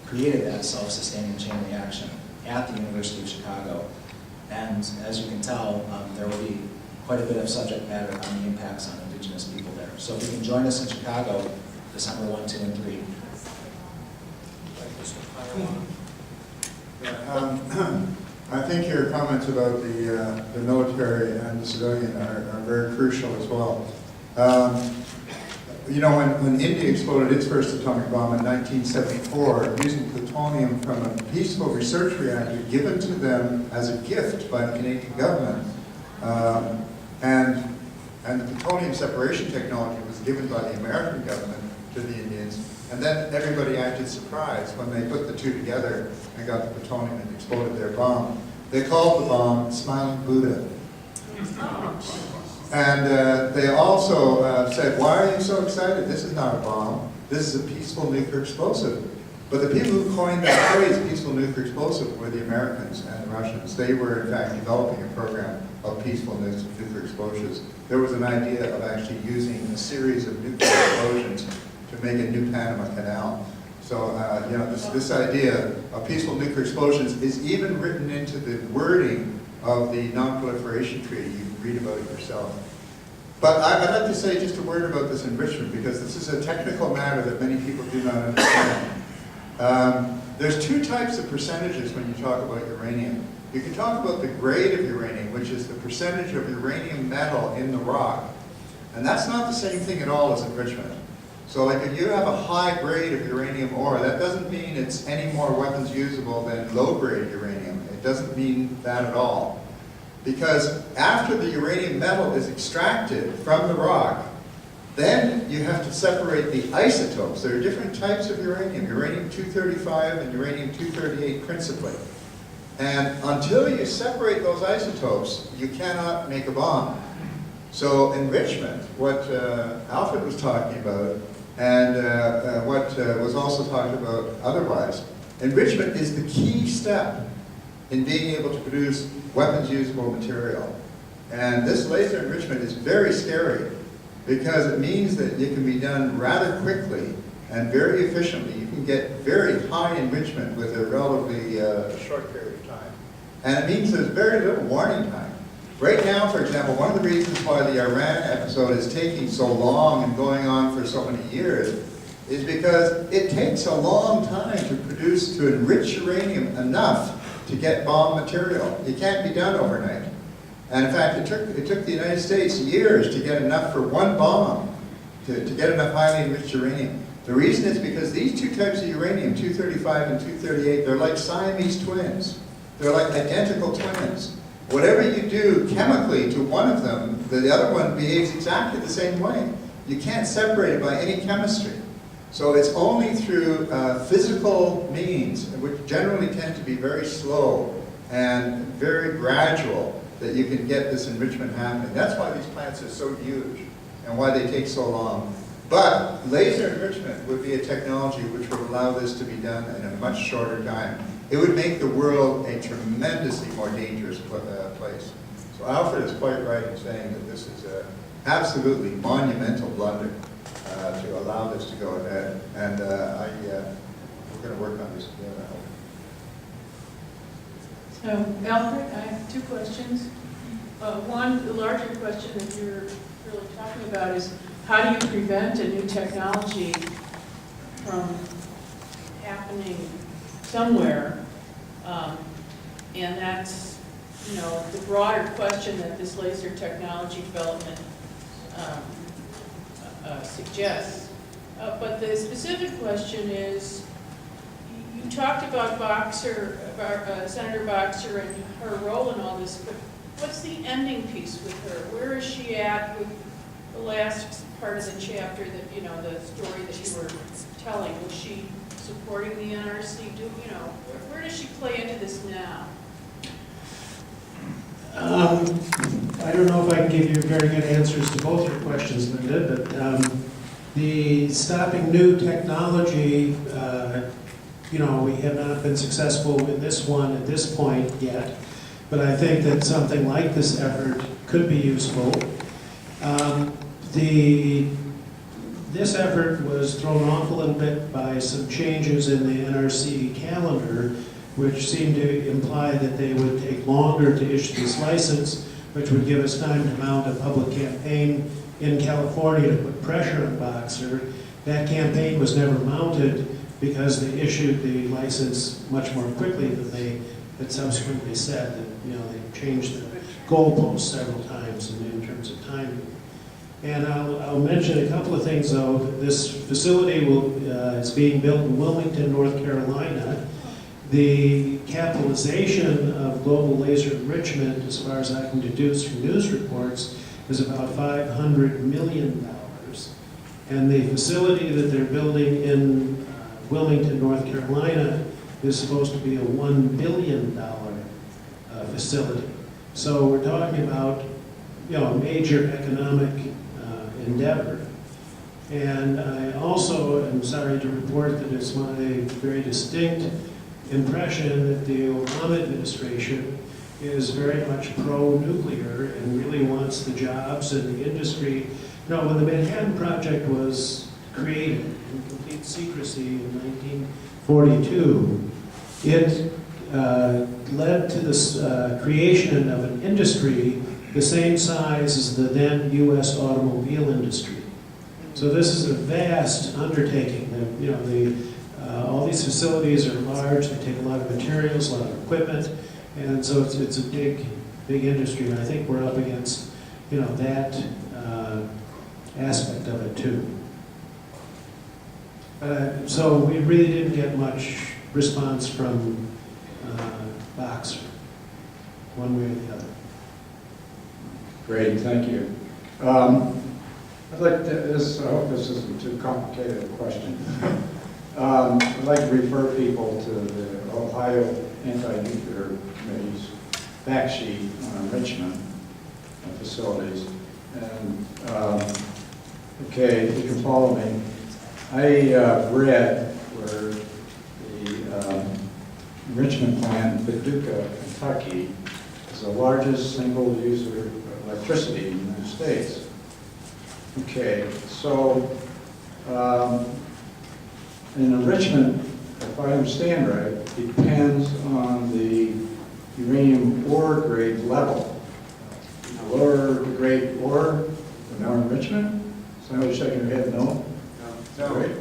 created that self-sustaining chain reaction at the University of Chicago. And as you can tell, there will be quite a bit of subject matter on the impacts on indigenous people there. So if you can join us in Chicago, December 1, 2, and 3. I think your comments about the military and the civilian are very crucial as well. When India exploded its first atomic bomb in 1974, using plutonium from a peaceful research reactor given to them as a gift by the Canadian government, and the plutonium separation technology was given by the American government to the Indians, and then everybody acted surprised when they put the two together and got the plutonium and exploded their bomb. They called the bomb Smiling Buddha. And they also said, "Why are you so excited? This is not a bomb. This is a peaceful nuclear explosive." But the people who coined that phrase, peaceful nuclear explosive, were the Americans and the Russians. They were, in fact, developing a program of peaceful nuclear explosions. There was an idea of actually using a series of nuclear explosions to make a new Panama Canal. So, this idea of peaceful nuclear explosions is even written into the wording of the Non-Proliferation Treaty. You can read about it yourself. But I'd like to say just a word about this enrichment, because this is a technical matter that many people do not understand. There's two types of percentages when you talk about uranium. You can talk about the grade of uranium, which is the percentage of uranium metal in the rock. And that's not the same thing at all as enrichment. So like if you have a high grade of uranium ore, that doesn't mean it's any more weapons usable than low grade uranium. It doesn't mean that at all. Because after the uranium metal is extracted from the rock, then you have to separate the isotopes. There are different types of uranium, uranium-235 and uranium-238 principally. And until you separate those isotopes, you cannot make a bomb. So enrichment, what Alfred was talking about, and what was also talked about otherwise, enrichment is the key step in being able to produce weapons-usable material. And this laser enrichment is very scary, because it means that it can be done rather quickly and very efficiently. You can get very high enrichment with a relatively short period of time. And it means there's very little warning time. Right now, for example, one of the reasons why the Iran episode is taking so long and going on for so many years is because it takes a long time to enrich uranium enough to get bomb material. It can't be done overnight. And in fact, it took the United States years to get enough for one bomb, to get enough highly enriched uranium. The reason is because these two types of uranium, 235 and 238, they're like Siamese twins. They're like identical twins. Whatever you do chemically to one of them, the other one behaves exactly the same way. You can't separate it by any chemistry. So it's only through physical means, which generally tend to be very slow and very gradual, that you can get this enrichment happening. That's why these plants are so huge and why they take so long. But laser enrichment would be a technology which would allow this to be done in a much shorter time. It would make the world a tremendously more dangerous place. So Alfred is quite right in saying that this is an absolutely monumental blunder to allow this to go ahead. And we're going to work on this again, I hope. So, Alfred, I have two questions. One, the larger question that you're really talking about is, how do you prevent a new technology from happening somewhere? And that's, you know, the broader question that this laser technology development suggests. But the specific question is, you talked about Senator Boxer and her role in all this, but what's the ending piece with her? Where is she at with the last part of the chapter that, you know, the story that you were telling? Was she supporting the NRC? Where does she play into this now? I don't know if I can give you very good answers to both your questions, Linda, but the stopping new technology, we have not been successful with this one at this point yet, but I think that something like this effort could be useful. This effort was thrown off a little bit by some changes in the NRC calendar, which seemed to imply that they would take longer to issue this license, which would give us time to mount a public campaign in California to put pressure on Boxer. That campaign was never mounted because they issued the license much more quickly than they had subsequently said. That, they changed the goalposts several times in terms of timing. And I'll mention a couple of things, though. This facility is being built in Wilmington, North Carolina. The capitalization of global laser enrichment, as far as I can deduce from news reports, is about $500 million. And the facility that they're building in Wilmington, North Carolina, is supposed to be a $1 billion facility. So we're talking about, a major economic endeavor. And I also am sorry to report that it's my very distinct impression that the Obama administration is very much pro-nuclear and really wants the jobs and the industry. When the Manhattan Project was created in complete secrecy in 1942, it led to this creation of an industry the same size as the then U.S. automobile industry. So this is a vast undertaking. All these facilities are large, they take a lot of materials, a lot of equipment, and so it's a big industry, and I think we're up against, that aspect of it too. So we really didn't get much response from Boxer, one way or the other. Great, thank you. I'd like to, I hope this isn't too complicated a question. I'd like to refer people to the Ohio Anti-Nuclear Committee's fact sheet on enrichment facilities. And, okay, you can follow me. I read where the enrichment plant in Paducah, Kentucky, is the largest single user of electricity in the United States. Okay, so an enrichment, if I understand right, depends on the uranium ore grade level. The lower the grade ore, the more enrichment? Somebody shaking their head, no? No. Right?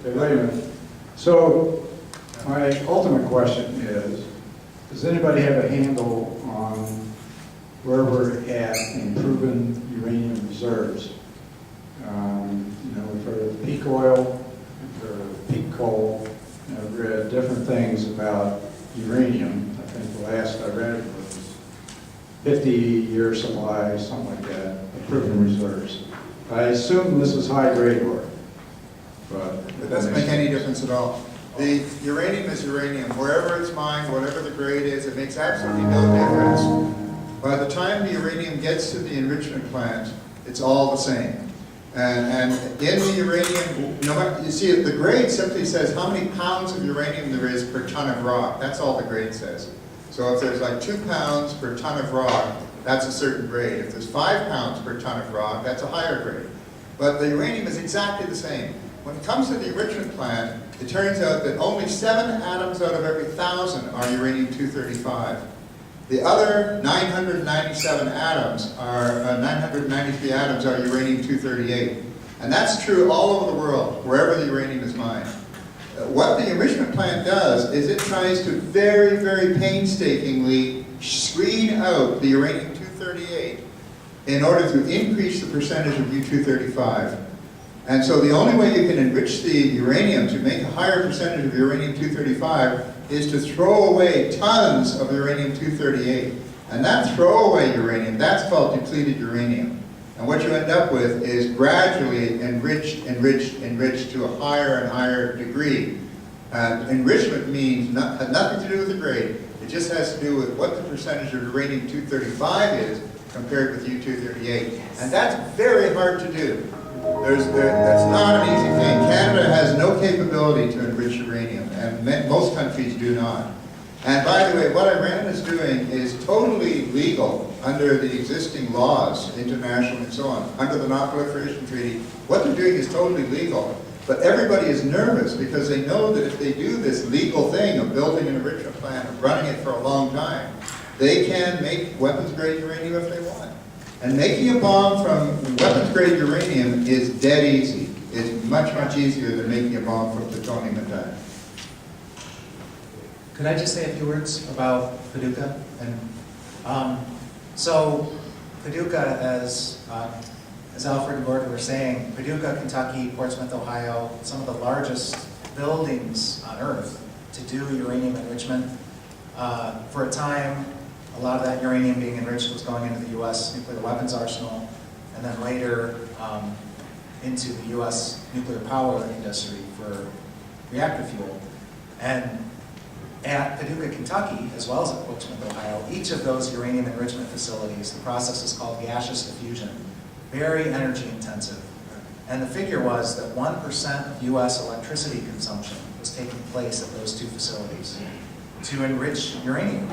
Okay, wait a minute. So, my ultimate question is, does anybody have a handle on where we're at in proven uranium reserves? You know, we've heard of peak oil, we've heard of peak coal, and I've read different things about uranium. I think the last I read was 50-year supply, something like that, of proven reserves. I assume this is high-grade ore, but... It doesn't make any difference at all. The uranium is uranium. Wherever it's mined, whatever the grade is, it makes absolutely no difference. By the time the uranium gets to the enrichment plant, it's all the same. And in the uranium, no matter, you see, the grade simply says how many pounds of uranium there is per ton of rock. That's all the grade says. So if there's like 2 pounds per ton of rock, that's a certain grade. If there's 5 pounds per ton of rock, that's a higher grade. But the uranium is exactly the same. When it comes to the enrichment plant, it turns out that only 7 atoms out of every 1,000 are uranium-235. The other 997 atoms are, 993 atoms are uranium-238. And that's true all over the world, wherever the uranium is mined. What the enrichment plant does is it tries to very, very painstakingly screen out the uranium-238 in order to increase the percentage of U-235. And so the only way you can enrich the uranium to make a higher percentage of uranium-235 is to throw away tons of uranium-238. And that throwaway uranium, that's called depleted uranium. And what you end up with is gradually enriched to a higher and higher degree. Enrichment means has nothing to do with the grade. It just has to do with what the percentage of uranium-235 is compared with U-238. And that's very hard to do. That's not an easy thing. Canada has no capability to enrich uranium, and most countries do not. And by the way, what Iran is doing is totally legal under the existing laws, international and so on. Under the Non-Proliferation Treaty, what they're doing is totally legal. But everybody is nervous because they know that if they do this legal thing of building an enrichment plant and running it for a long time, they can make weapons-grade uranium if they want. And making a bomb from weapons-grade uranium is dead easy. It's much, much easier than making a bomb from plutonium attack. Could I just say a few words about Paducah? And so Paducah, as Alfred and Gordon were saying, Paducah, Kentucky, Portsmouth, Ohio, some of the largest buildings on Earth to do uranium enrichment. For a time, a lot of that uranium being enriched was going into the U.S. nuclear weapons arsenal, and then later into the U.S. nuclear power industry for reactor fuel. And at Paducah, Kentucky, as well as at Portsmouth, Ohio, each of those uranium enrichment facilities, the process is called gaseous diffusion, very energy intensive. And the figure was that 1% of U.S. electricity consumption was taking place at those two facilities to enrich uranium.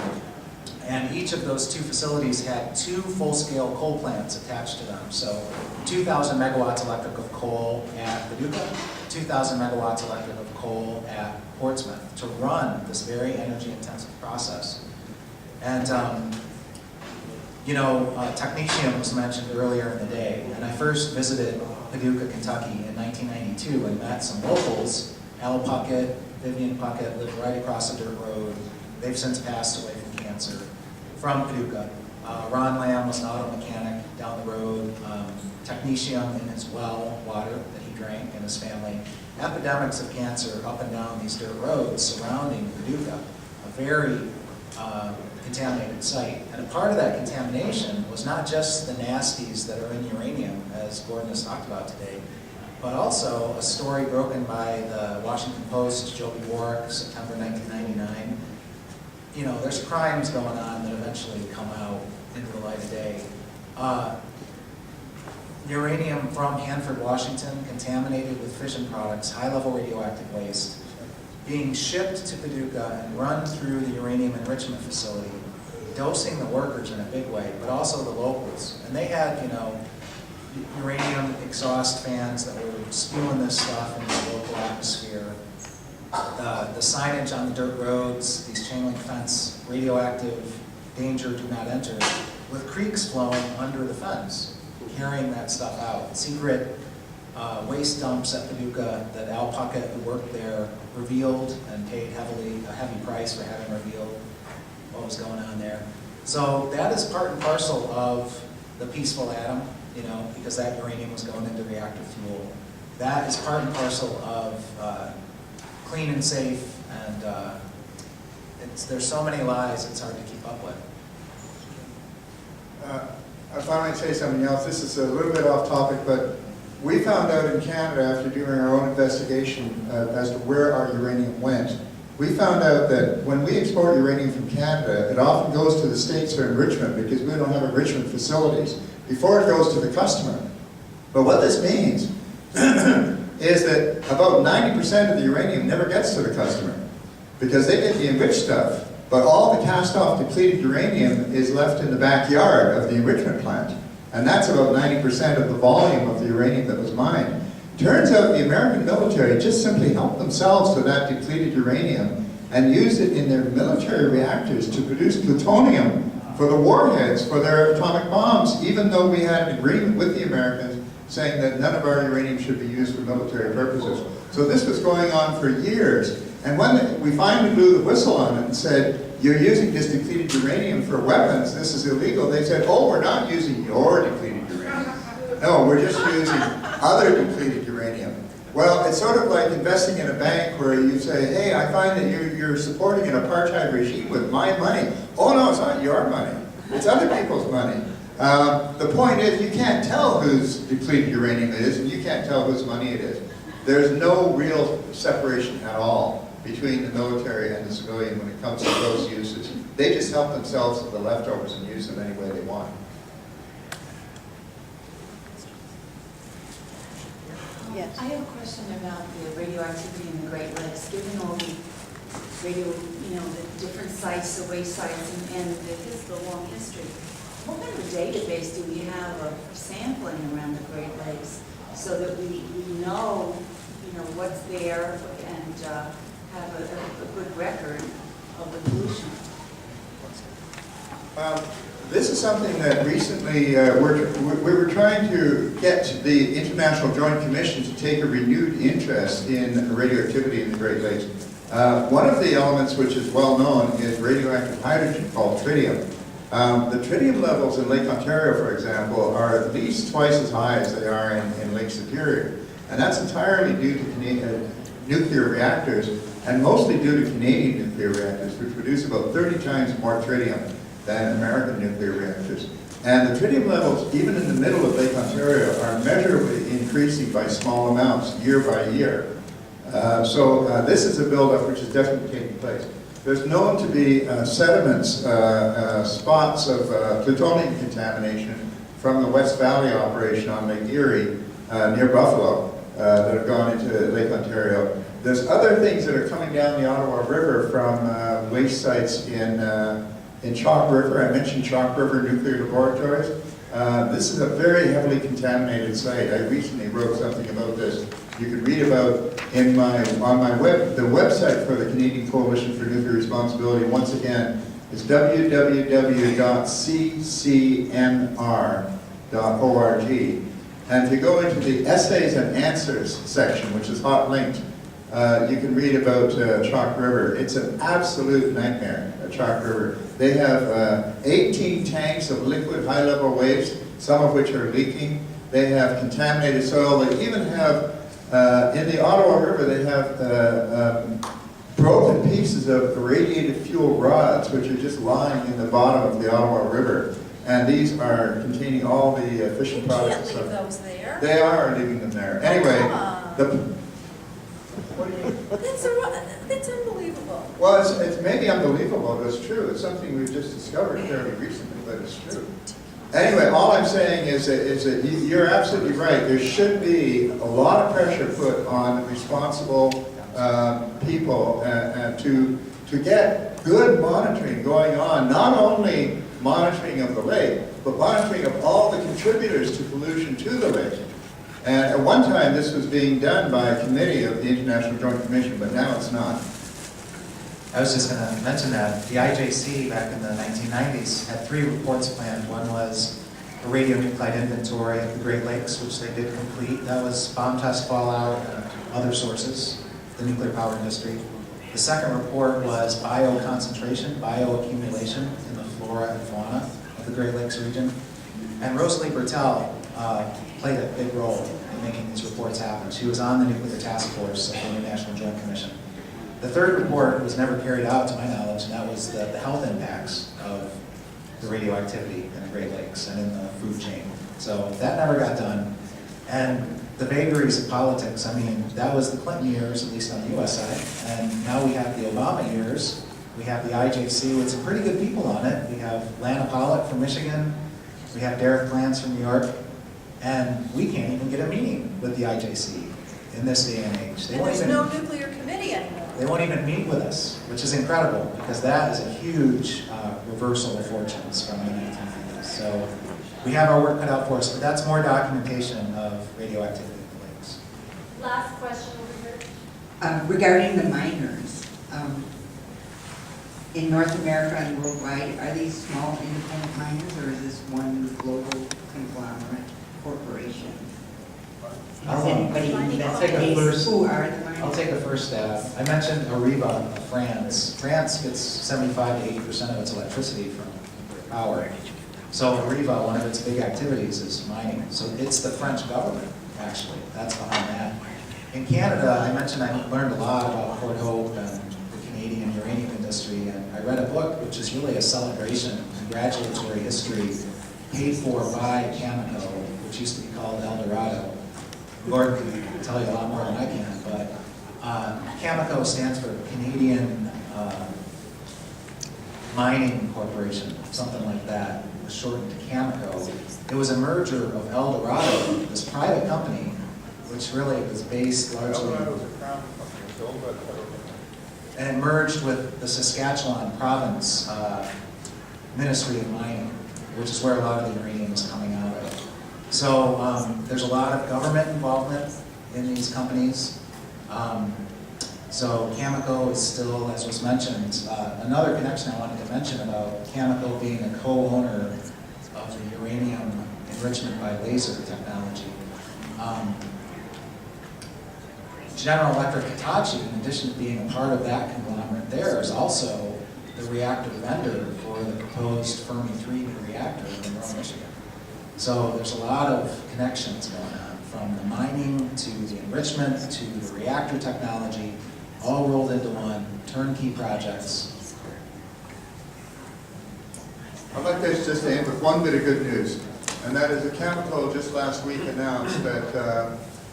And each of those two facilities had 2 full-scale coal plants attached to them. So 2,000 megawatts electric of coal at Paducah, 2,000 megawatts electric of coal at Portsmouth to run this very energy-intensive process. And, technetium was mentioned earlier in the day, and I first visited Paducah, Kentucky in 1992 and met some locals. Al Puckett, Vivian Puckett lived right across the dirt road. They've since passed away from cancer, from Paducah. Ron Lamb was an auto mechanic down the road. Technetium in his well water that he drank and his family. Epidemics of cancer up and down these dirt roads surrounding Paducah, a very contaminated site. And a part of that contamination was not just the nasties that are in uranium, as Gordon has talked about today, but also a story broken by the Washington Post, Joby Warwick, September 1999. There's crimes going on that eventually come out into the light of day. Uranium from Hanford, Washington, contaminated with fission products, high-level radioactive waste, being shipped to Paducah and run through the uranium enrichment facility, dosing the workers in a big way, but also the locals. And they had, uranium exhaust fans that were spewing this stuff into the local atmosphere. the signage on the dirt roads, these chain link fence, radioactive danger, do not enter, with creeks flowing under the fence, carrying that stuff out. Secret waste dumps at Paducah that Al Puckett, who worked there, revealed and paid a heavy price for having revealed what was going on there. So that is part and parcel of the peaceful atom, you know, because that uranium was going into reactor fuel. That is part and parcel of clean and safe, and there's so many lies, it's hard to keep up with. I finally say something else. This is a little bit off topic, but we found out in Canada after doing our own investigation as to where our uranium went. We found out that when we export uranium from Canada, it often goes to the States for enrichment because we don't have enrichment facilities before it goes to the customer. But what this means is that about 90% of the uranium never gets to the customer because they get the enriched stuff, but all the cast-off depleted uranium is left in the backyard of the enrichment plant. And that's about 90% of the volume of the uranium that was mined. Turns out the American military just simply helped themselves to that depleted uranium and used it in their military reactors to produce plutonium for the warheads for their atomic bombs, even though we had an agreement with the Americans saying that none of our uranium should be used for military purposes. So this was going on for years. And when we finally blew the whistle on it and said, you're using this depleted uranium for weapons, this is illegal, they said, oh, we're not using your depleted uranium. No, we're just using other depleted uranium. Well, it's sort of like investing in a bank where you say, hey, I find that you're supporting an apartheid regime with my money. Oh no, it's not your money. It's other people's money. The point is, you can't tell whose depleted uranium it is, and you can't tell whose money it is. There's no real separation at all between the military and the civilian when it comes to those uses. They just help themselves to the leftovers and use them any way they want. Yes. I have a question about the radioactivity in the Great Lakes, given all the radio, the different sites, the waste sites, and the long history. What kind of a database do we have of sampling around the Great Lakes so that we know, what's there and have a good record of the pollution? This is something that recently we were trying to get the International Joint Commission to take a renewed interest in radioactivity in the Great Lakes. One of the elements which is well known is radioactive hydrogen called tritium. The tritium levels in Lake Ontario, for example, are at least twice as high as they are in Lake Superior. And that's entirely due to nuclear reactors, and mostly due to Canadian nuclear reactors, which produce about 30 times more tritium than American nuclear reactors. And the tritium levels, even in the middle of Lake Ontario, are measurably increasing by small amounts year by year. So this is a buildup which is definitely taking place. There's known to be sediments, spots of plutonium contamination from the West Valley operation on Lake Erie near Buffalo that have gone into Lake Ontario. There's other things that are coming down the Ottawa River from waste sites in Chalk River. I mentioned Chalk River Nuclear Laboratories. This is a very heavily contaminated site. I recently wrote something about this. You can read about on the website for the Canadian Coalition for Nuclear Responsibility. Once again, is www.ccnr.org. And if you go into the essays and answers section, which is hot linked, you can read about Chalk River. It's an absolute nightmare, Chalk River. They have 18 tanks of liquid high-level waste, some of which are leaking. They have contaminated soil. They even have, in the Ottawa River, they have broken pieces of irradiated fuel rods, which are just lying in the bottom of the Ottawa River. And these are containing all the fission products. You can't leave those there. They are leaving them there. Anyway, That's unbelievable. well, it's maybe unbelievable, but it's true. It's something we've just discovered fairly recently, but it's true. Anyway, all I'm saying is that you're absolutely right. There should be a lot of pressure put on responsible people to get good monitoring going on, not only monitoring of the lake, but monitoring of all the contributors to pollution to the lake. And at one time, this was being done by a committee of the International Joint Commission, but now it's not. I was just going to mention that the IJC back in the 1990s had 3 reports planned. One was a radionuclide inventory of the Great Lakes, which they did complete. That was bomb test fallout and other sources, the nuclear power industry. The second report was bioconcentration, bioaccumulation in the flora and fauna of the Great Lakes region. And Rosalie Bertel played a big role in making these reports happen. She was on the nuclear task force of the International Joint Commission. The third report was never carried out, to my knowledge, and that was the health impacts of the radioactivity in the Great Lakes and in the food chain. So that never got done. And the vagaries of politics, I mean, that was the Clinton years, at least on the US side, and now we have the Obama years. We have the IJC with some pretty good people on it. We have Lana Pollock from Michigan, we have Derek Glantz from New York, and we can't even get a meeting with the IJC in this day and age. And there's no nuclear committee anymore. They won't even meet with us, which is incredible, because that is a huge reversal of fortunes from the 1990s. So we have our work cut out for us, but that's more documentation of radioactivity in the lakes. Last question over here. Regarding the miners, in North America and worldwide, are these small independent miners, or is this one global conglomerate corporation? Has anybody investigated who are the miners? I'll take a first stab. I mentioned Areva of France. France gets 75 to 80% of its electricity from nuclear power. So Areva, one of its big activities is mining. So it's the French government, actually, that's behind that. In Canada, I mentioned I learned a lot about Port Hope and the Canadian uranium industry, and I read a book which is really a celebration, congratulatory history, paid for by Cameco, which used to be called El Dorado. Gordon can tell you a lot more than I can, but Cameco stands for Canadian Mining Corporation, something like that. It was shortened to Cameco. It was a merger of El Dorado, this private company, which really was based largely... And it merged with the Saskatchewan Province Ministry of Mining, which is where a lot of the uranium is coming out of. So there's a lot of government involvement in these companies. So Cameco is still, as was mentioned, another connection I wanted to mention about Cameco being a co-owner of the uranium enrichment by laser technology. General Electric Hitachi, in addition to being a part of that conglomerate there, is also the reactor vendor for the proposed Fermi 3 new reactor in Monroe, Michigan. So there's a lot of connections going on, from the mining to the enrichment to the reactor technology, all rolled into one, turnkey projects. I'd like to just end with one bit of good news, and that is that Cameco just last week announced that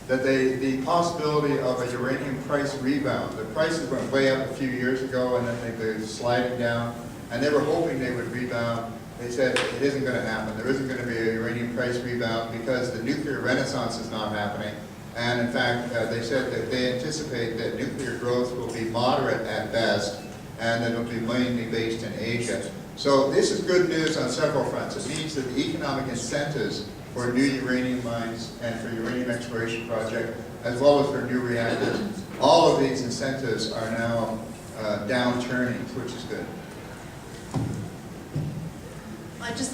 the possibility of a uranium price rebound. The prices went way up a few years ago, and then they've been sliding down, and they were hoping they would rebound. They said it isn't going to happen. There isn't going to be a uranium price rebound because the nuclear renaissance is not happening. And in fact, they said that they anticipate that nuclear growth will be moderate at best, and that it will be mainly based in Asia. So this is good news on several fronts. It means that the economic incentives for new uranium mines and for uranium exploration project, as well as for new reactors, all of these incentives are now downturning, which is good.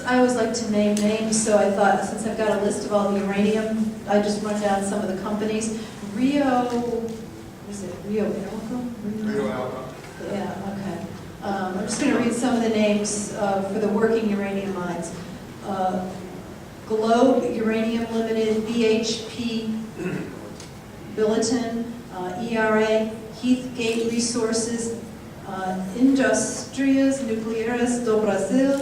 I always like to name names, so I thought, since I've got a list of all the uranium, I just run down some of the companies. Rio Alco? Rio Alco. Yeah, okay. I'm just going to read some of the names for the working uranium mines. Globe Uranium Limited, BHP Billiton, ERA, Heathgate Resources, Industrias Nucleares do Brasil,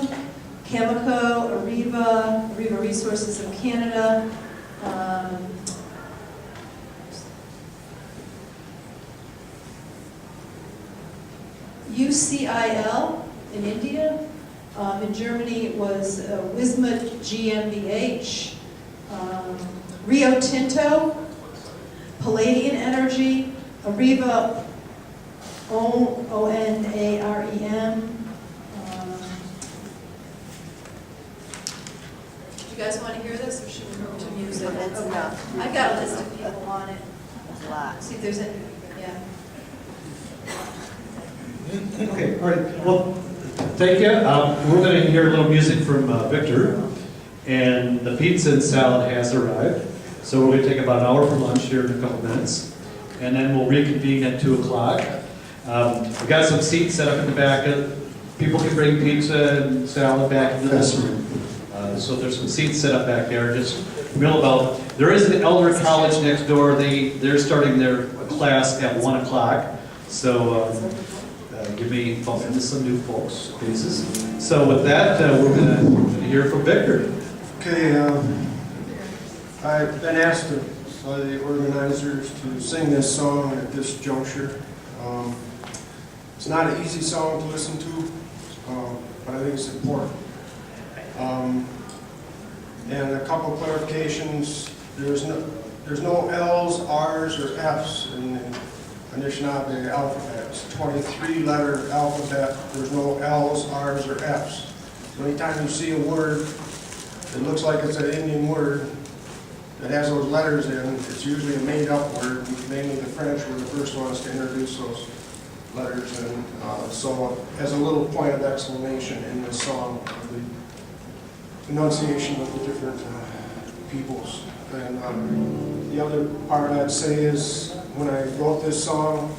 Cameco, Areva Resources of Canada, UCIL in India. In Germany it was Wismut GmbH, Rio Tinto, Palladian Energy, Areva ONAREM. Do you guys want to hear this, or should we go to music? so that's enough. I've got a list of people on it. That's a lot. See if there's any, yeah. Okay, all right, well, thank you. We're going to hear a little music from Victor, and the pizza and salad has arrived. So we're going to take about an hour for lunch here in a couple minutes, and then we'll reconvene at 2 o'clock. We've got some seats set up in the back. People can bring pizza and salad back into this room. So there's some seats set up back there, just middle about. There is an elder college next door. They're starting their class at 1 o'clock. So you may bump into some new folks' faces. So with that, we're going to hear from Victor. Okay, I've been asked by the organizers to sing this song at this juncture. It's not an easy song to listen to, but I think it's important. And a couple clarifications. There's no L's, R's, or F's in the Anishinaabe alphabet. It's a 23-letter alphabet. There's no L's, R's, or F's. So anytime you see a word that looks like it's an Indian word that has those letters in, it's usually a made-up word. Mainly the French were the first ones to introduce those letters, and so as a little point of exclamation in this song, the enunciation of the different peoples. And the other part I'd say is, when I wrote this song,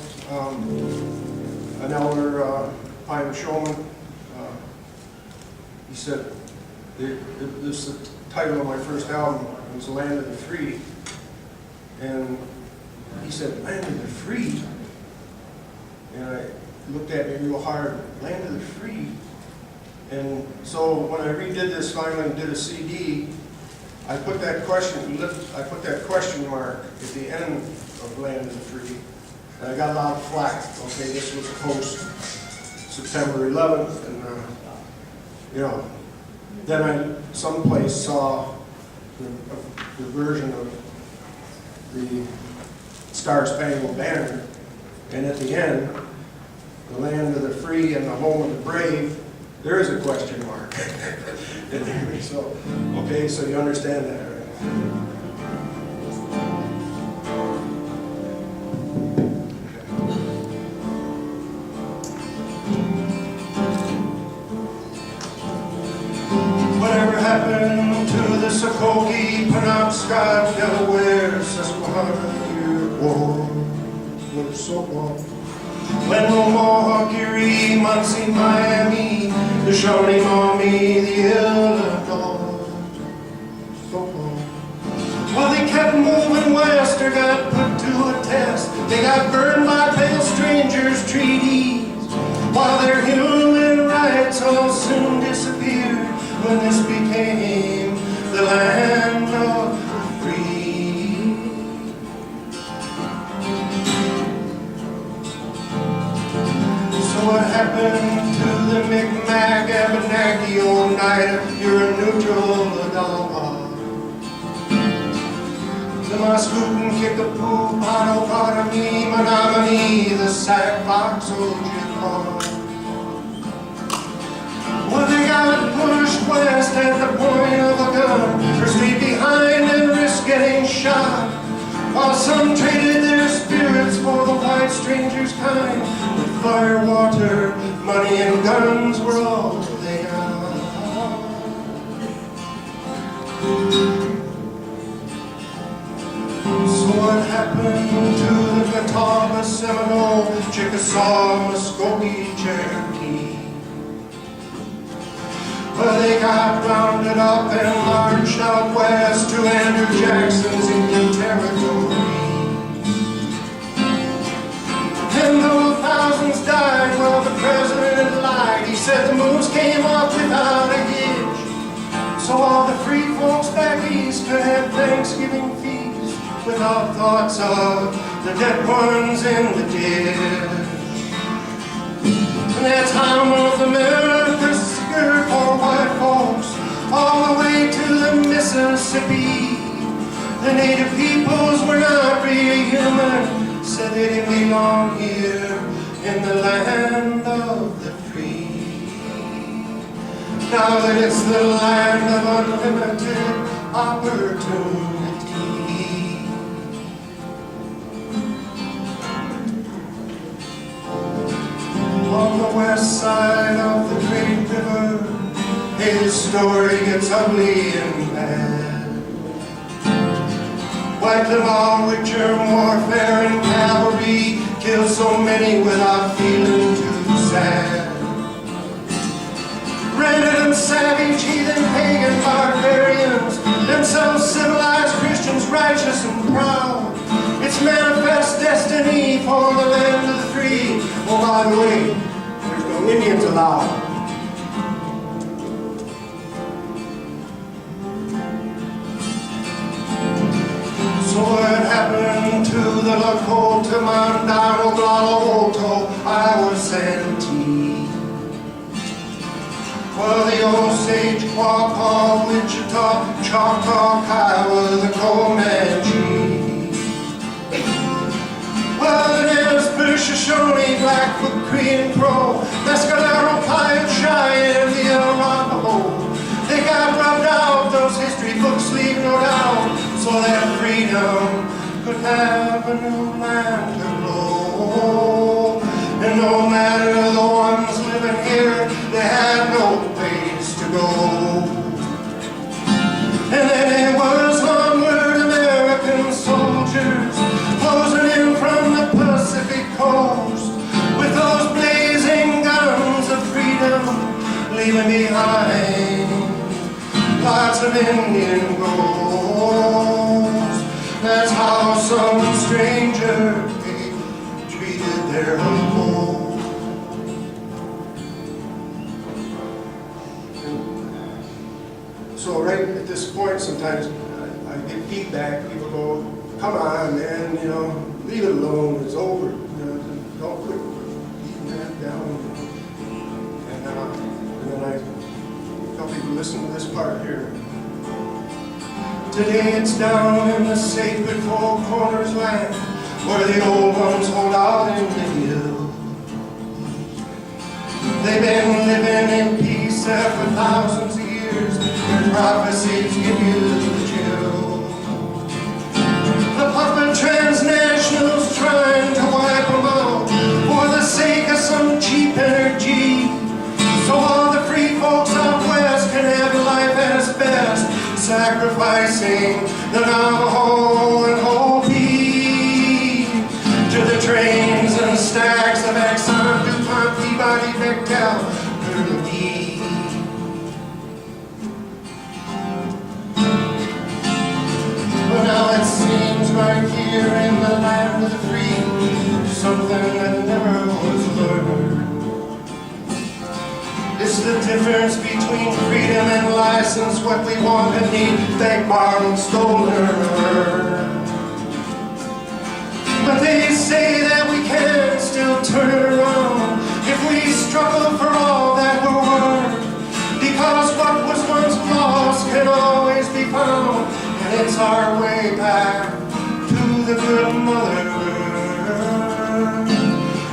an elder, Pine Showman, he said, this is the title of my first album, it was Land of the Free, and he said, Land of the Free? And I looked at me real hard, Land of the Free? And so when I redid this finally and did a CD, I put that question mark at the end of Land of the Free, and I got a lot of flack. Okay, this was post September 11th, and you know, then I someplace saw the version of the Star Spangled Banner, and at the end, the land of the free and the home of the brave, there is a question mark. So, okay, so you understand that, right? Whatever happened to the Sokoke, Penobscot, Delaware, Susquehanna, Iroquois, Minnesota? When no Mohawk, Erie, Muncie, Miami, the Shawnee, Maumee, the Illinois. Well, they kept moving west or got put to a test. They got burned by pale strangers' treaties, while their human rights all soon disappeared when this became the land of the free. So what happened to the Mi'kmaq, Abenaki, Oneida, you're a neutral Odawa? The Mascoutin, Kickapoo, Potawatomi, Menominee, the Sac, Fox, Ojibwa. Well, they got pushed west at the point of a gun, or stayed behind and risked getting shot, while some traded their spirits for the white stranger's kind. But fire, water, money, and guns were all they got. So what happened to the Catawba, Seminole, Chickasaw, Muskogee, Cherokee? Well, they got rounded up and marched out west to Andrew Jackson's Indian Territory. And though thousands died, well, the president lied. He said the moves came off without a hitch, so all the free folks back east could have Thanksgiving feast without thoughts of the dead ones in the ditch. And that's how North America skirt for white folks all the way to the Mississippi. The native peoples were not really human, said they didn't belong here in the land of the free. Now that it's the land of unlimited opportunity, side of the great river. Hey, this story gets ugly and bad. Wipe them all with germ warfare and cavalry. Kill so many without feeling too sad. Rendered them savage, heathen, pagan barbarians, themselves civilized Christians, righteous and proud. It's manifest destiny for the land of the free. Oh, by the way, there's no Indians allowed. So what happened to the Lakota, Mandano, Glalahoto, Iowa, Santee? Well, the Osage, Quapaw, Wichita, Choctaw, Kiowa, the Comanche. Well, the Nez, British, Shoshone, Blackfoot, Cree, and Crow, Mescalero, Piute, Cheyenne, the Arapaho. They got rubbed out, those history books leave no doubt, so that freedom could have a new land to grow. And no matter the ones living here, they had no place to go. And then it was onward American soldiers closing in from the Pacific coast with those blazing guns of freedom, leaving behind lots of Indian ghosts. That's how some stranger treated their home. So right at this point, sometimes I get feedback. People go, "Come on, man, you know, leave it alone. It's over. You know, don't quit beating that down." And then I tell people, listen to this part here. Today it's down in the sacred Four Corners land, where the old ones hold out in the hill. They've been living in peace there for thousands of years. Their prophecies give you the chill. The puppet transnationals trying to wipe them out for the sake of some cheap energy. So all the free folks out west can have life at its best, sacrificing the Navajo and Hopi to the trains and stacks of Exxon, DuPont, Peabody, Bechtel, Burnaby. But now it seems right here in the land of the free, something that never was learned. It's the difference between freedom and license, what we want and need, thank Marlon Stoner. But they say that we can still turn it around if we struggle for all that we're worth. Because what was once lost can always be found, and it's our way back to the good mother.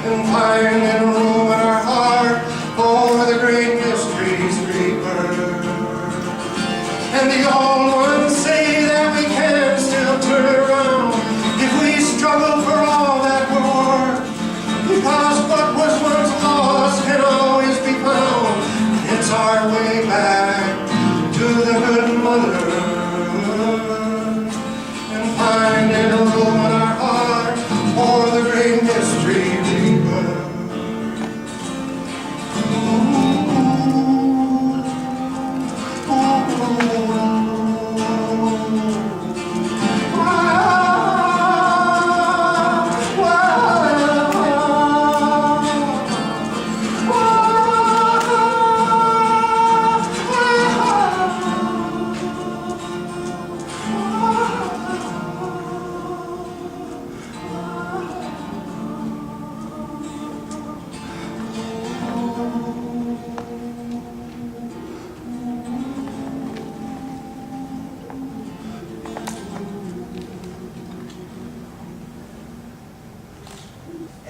And finding room in our heart for the great mysteries rebirth. And the old ones say that we can still turn it around if we struggle for all that we're worth. Because what was once lost can always be found. It's our way back to the good mother. And finding a room in our heart for the great mystery rebirth.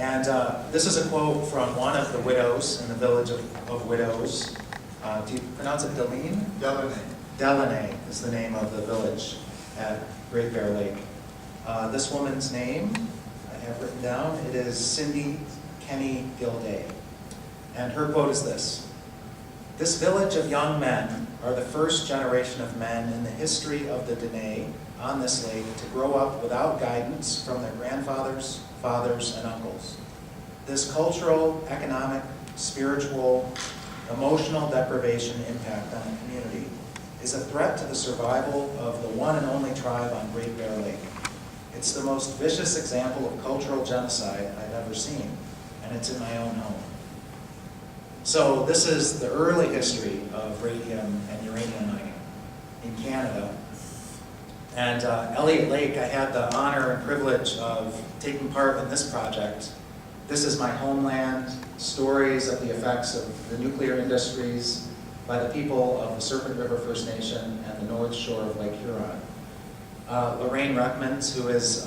And this is a quote from one of the widows in the village of widows. Do you pronounce it Deline? Delaney. Delaney is the name of the village at Great Bear Lake. This woman's name I have written down. It is Cindy Kenny Gilday. And her quote is this: "This village of young men are the first generation of men in the history of the Dene on this lake to grow up without guidance from their grandfathers, fathers, and uncles. This cultural, economic, spiritual, emotional deprivation impact on the community is a threat to the survival of the one and only tribe on Great Bear Lake. It's the most vicious example of cultural genocide I've ever seen, and it's in my own home." So this is the early history of radium and uranium mining in Canada. And Elliott Lake, I had the honor and privilege of taking part in this project. This is my homeland, stories of the effects of the nuclear industries by the people of the Serpent River First Nation and the North Shore of Lake Huron. Lorraine Reckmans, who is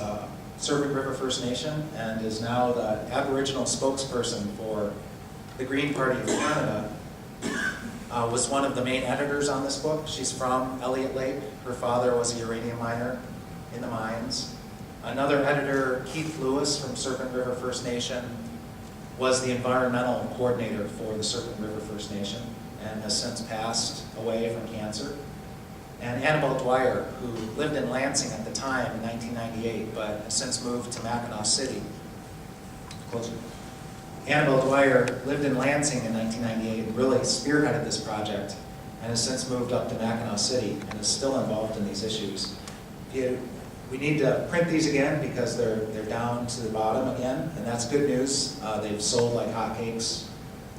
Serpent River First Nation and is now the Aboriginal spokesperson for the Green Party of Canada, was one of the main editors on this book. She's from Elliott Lake. Her father was a uranium miner in the mines. Another editor, Keith Lewis from Serpent River First Nation, was the environmental coordinator for the Serpent River First Nation and has since passed away from cancer. And Annabelle Dwyer, who lived in Lansing at the time in 1998, but has since moved to Mackinac City. Closer. Annabelle Dwyer lived in Lansing in 1998 and really spearheaded this project and has since moved up to Mackinac City and is still involved in these issues. We need to print these again because they're down to the bottom again, and that's good news. They've sold like hotcakes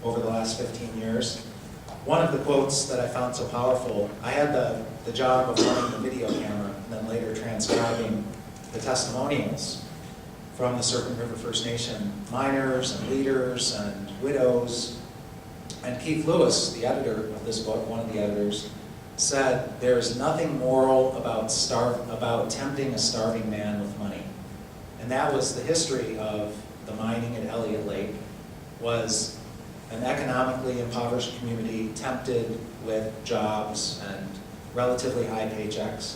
over the last 15 years. One of the quotes that I found so powerful, I had the job of running the video camera and then later transcribing the testimonials from the Serpent River First Nation miners and leaders and widows. And Keith Lewis, the editor of this book, one of the editors, said, "There is nothing moral about tempting a starving man with money." And that was the history of the mining at Elliott Lake, was an economically impoverished community tempted with jobs and relatively high paychecks.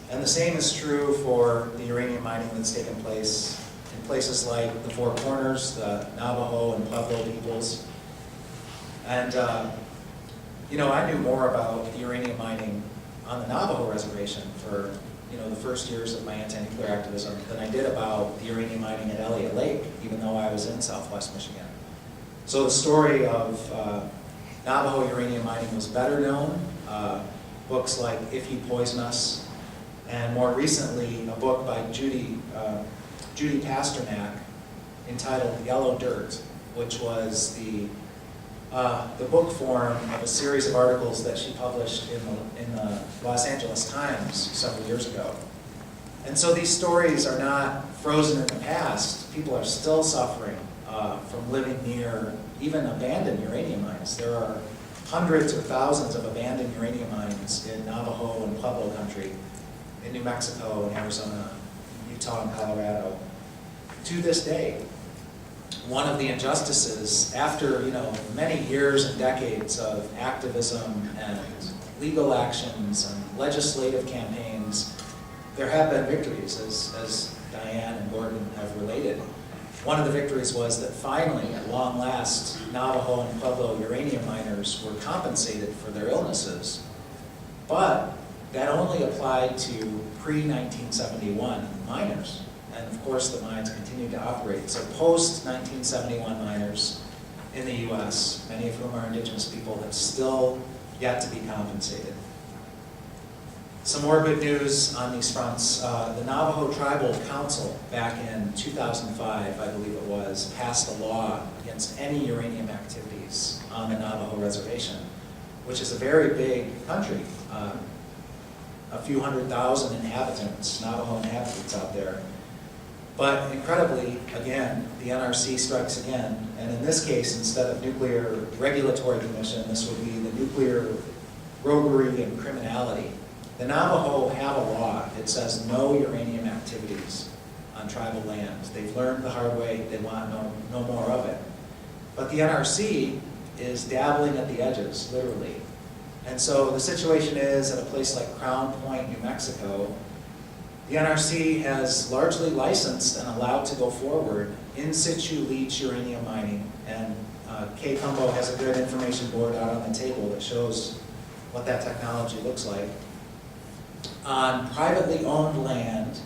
And the same is true for the uranium mining that's taken place in places like the Four Corners, the Navajo and Pueblo peoples. And I knew more about the uranium mining on the Navajo reservation for the first years of my anti-nuclear activism than I did about the uranium mining at Elliott Lake, even though I was in Southwest Michigan. So the story of Navajo uranium mining was better known. Books like If You Poison Us, and more recently a book by Judy Pasternak entitled Yellow Dirt, which was the book form of a series of articles that she published in the Los Angeles Times several years ago. And so these stories are not frozen in the past. People are still suffering from living near even abandoned uranium mines. There are hundreds or thousands of abandoned uranium mines in Navajo and Pueblo country, in New Mexico and Arizona, Utah and Colorado. To this day, one of the injustices, after many years and decades of activism and legal actions and legislative campaigns, there have been victories, as Diane and Gordon have related. One of the victories was that finally, at long last, Navajo and Pueblo uranium miners were compensated for their illnesses. But that only applied to pre-1971 miners. And of course, the mines continued to operate. So post-1971 miners in the US, many of whom are indigenous people, have still yet to be compensated. Some more good news on these fronts. The Navajo Tribal Council, back in 2005, I believe it was, passed a law against any uranium activities on the Navajo reservation, which is a very big country. A few 100,000 inhabitants, Navajo inhabitants out there. But incredibly, again, the NRC strikes again, and in this case, instead of Nuclear Regulatory Commission, this would be the Nuclear Roguery and Criminality. The Navajo have a law. It says no uranium activities on tribal land. They've learned the hard way. They want no more of it. But the NRC is dabbling at the edges, literally. And so the situation is, at a place like Crown Point, New Mexico, the NRC has largely licensed and allowed to go forward in situ leach uranium mining and Kay Cumbo has a good information board out on the table that shows what that technology looks like. On privately owned land,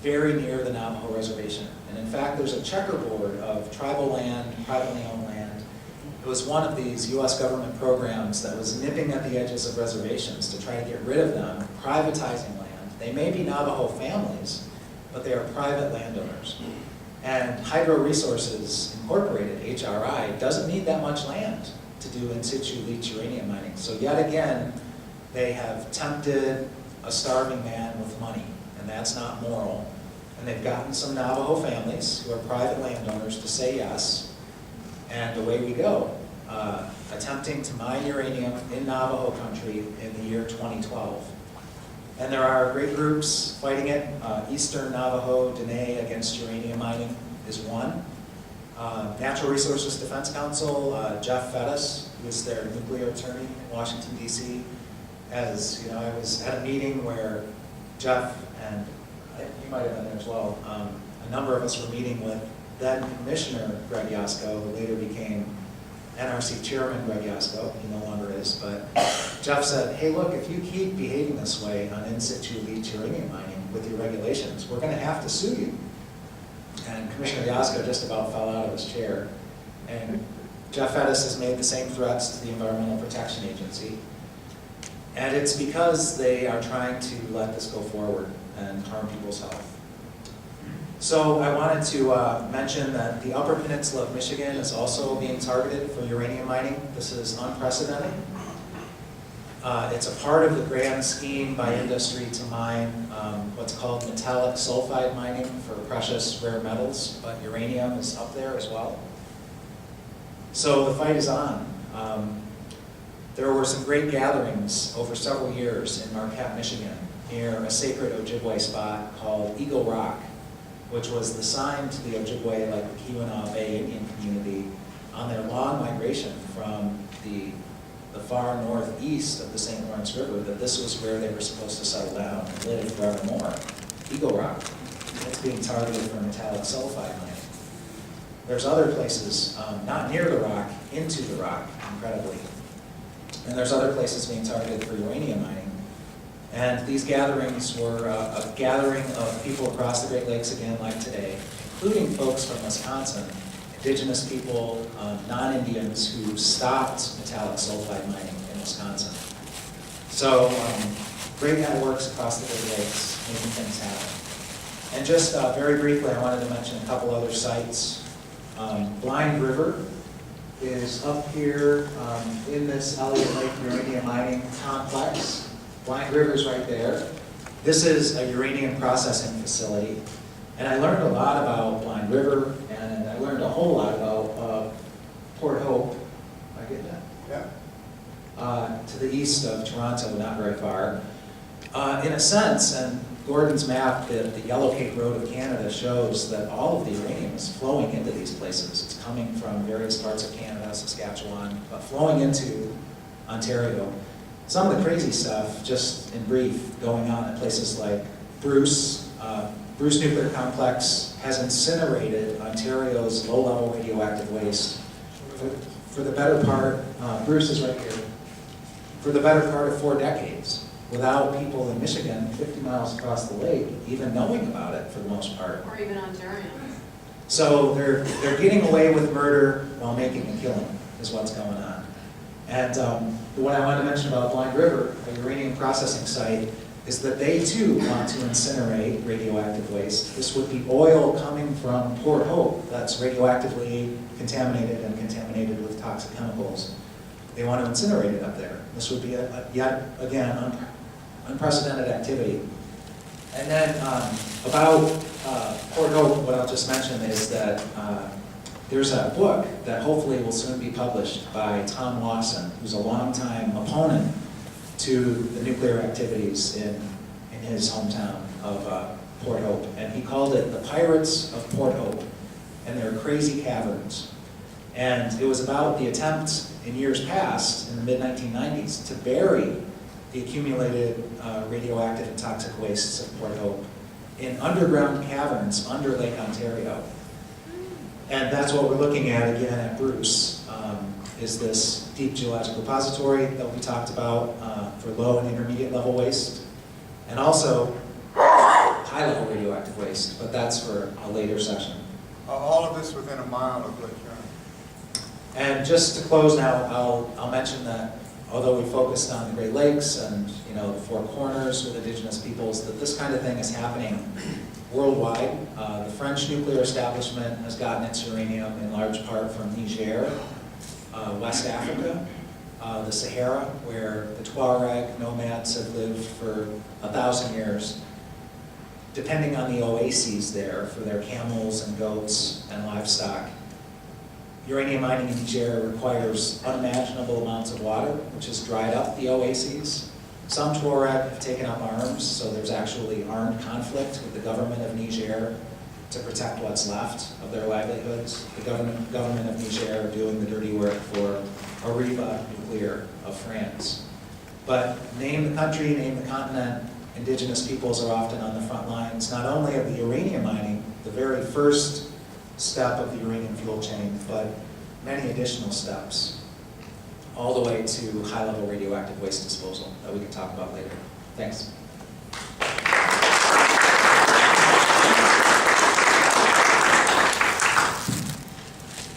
very near the Navajo reservation. And in fact, there's a checkerboard of tribal land, privately owned land. It was one of these US government programs that was nipping at the edges of reservations to try to get rid of them, privatizing land. They may be Navajo families, but they are private landowners. And Hydro Resources Incorporated, HRI, doesn't need that much land to do in situ leach uranium mining. So yet again, they have tempted a starving man with money, and that's not moral. And they've gotten some Navajo families who are private landowners to say yes, and away we go. Attempting to mine uranium in Navajo country in the year 2012. And there are great groups fighting it. Eastern Navajo, Dene Against Uranium Mining is one. Natural Resources Defense Council, Jeff Fettis, who is their nuclear attorney in Washington, D.C. As you know, I was at a meeting where Jeff and you might have been there as well. A number of us were meeting with then Commissioner Greg Yasko, who later became NRC Chairman Greg Yasko. He no longer is, but Jeff said, hey, look, if you keep behaving this way on in situ leach uranium mining with your regulations, we're going to have to sue you. And Commissioner Yasko just about fell out of his chair. And Jeff Fettis has made the same threats to the Environmental Protection Agency. And it's because they are trying to let this go forward and harm people's health. So I wanted to mention that the Upper Peninsula of Michigan is also being targeted for uranium mining. This is unprecedented. It's a part of the grand scheme by industry to mine what's called metallic sulfide mining for precious rare metals, but uranium is up there as well. So the fight is on. There were some great gatherings over several years in Marquette, Michigan, near a sacred Ojibwe spot called Eagle Rock, which was the sign to the Ojibwe, like the Keweenaw Bay Indian community, on their long migration from the far northeast of the St. Lawrence River, that this was where they were supposed to settle down and live forevermore. Eagle Rock. It's being targeted for metallic sulfide mining. There's other places, not near the rock, into the rock, incredibly. And there's other places being targeted for uranium mining. And these gatherings were a gathering of people across the Great Lakes again, like today, including folks from Wisconsin, indigenous people, non-Indians who stopped metallic sulfide mining in Wisconsin. So great networks across the Great Lakes making things happen. And just very briefly, I wanted to mention a couple other sites. Blind River is up here in this Elliott Lake uranium mining complex. Blind River's right there. This is a uranium processing facility. And I learned a lot about Blind River, and I learned a whole lot about Port Hope. Did I get that? Yeah. To the east of Toronto, not very far. In a sense, and Gordon's map, the Yellow Cake Road of Canada, shows that all of the uranium is flowing into these places. It's coming from various parts of Canada, Saskatchewan, but flowing into Ontario. Some of the crazy stuff, just in brief, going on at places like Bruce. Bruce Nuclear Complex has incinerated Ontario's low-level radioactive waste for the better part, Bruce is right here, for the better part of 4 decades, without people in Michigan, 50 miles across the lake, even knowing about it for the most part. Or even Ontario. So they're getting away with murder while making a killing, is what's going on. And what I wanted to mention about Blind River, a uranium processing site, is that they too want to incinerate radioactive waste. This would be oil coming from Port Hope that's radioactively contaminated and contaminated with toxic chemicals. They want to incinerate it up there. This would be, yet again, unprecedented activity. And then about Port Hope, what I'll just mention is that there's a book that hopefully will soon be published by Tom Lawson, who's a longtime opponent to the nuclear activities in his hometown of Port Hope. And he called it The Pirates of Port Hope and Their Crazy Caverns. And it was about the attempt in years past, in the mid-1990s, to bury the accumulated radioactive and toxic wastes of Port Hope in underground caverns under Lake Ontario. And that's what we're looking at again at Bruce. is this deep geologic repository that we talked about for low and intermediate level waste, and also high level radioactive waste, but that's for a later session. All of this within a mile of Lake Huron. And just to close now, I'll mention that although we focused on the Great Lakes and the Four Corners with indigenous peoples, that this kind of thing is happening worldwide. The French nuclear establishment has gotten its uranium in large part from Niger, West Africa, the Sahara, where the Tuareg nomads have lived for 1,000 years, depending on the oases there for their camels and goats and livestock. Uranium mining in Niger requires unimaginable amounts of water, which has dried up the oases. Some Tuareg have taken up arms, so there's actually armed conflict with the government of Niger to protect what's left of their livelihoods. The government of Niger are doing the dirty work for Arriva Nuclear of France. But name the country, name the continent, indigenous peoples are often on the front lines, not only of the uranium mining, the very first step of the uranium fuel chain, but many additional steps, all the way to high-level radioactive waste disposal that we can talk about later. Thanks.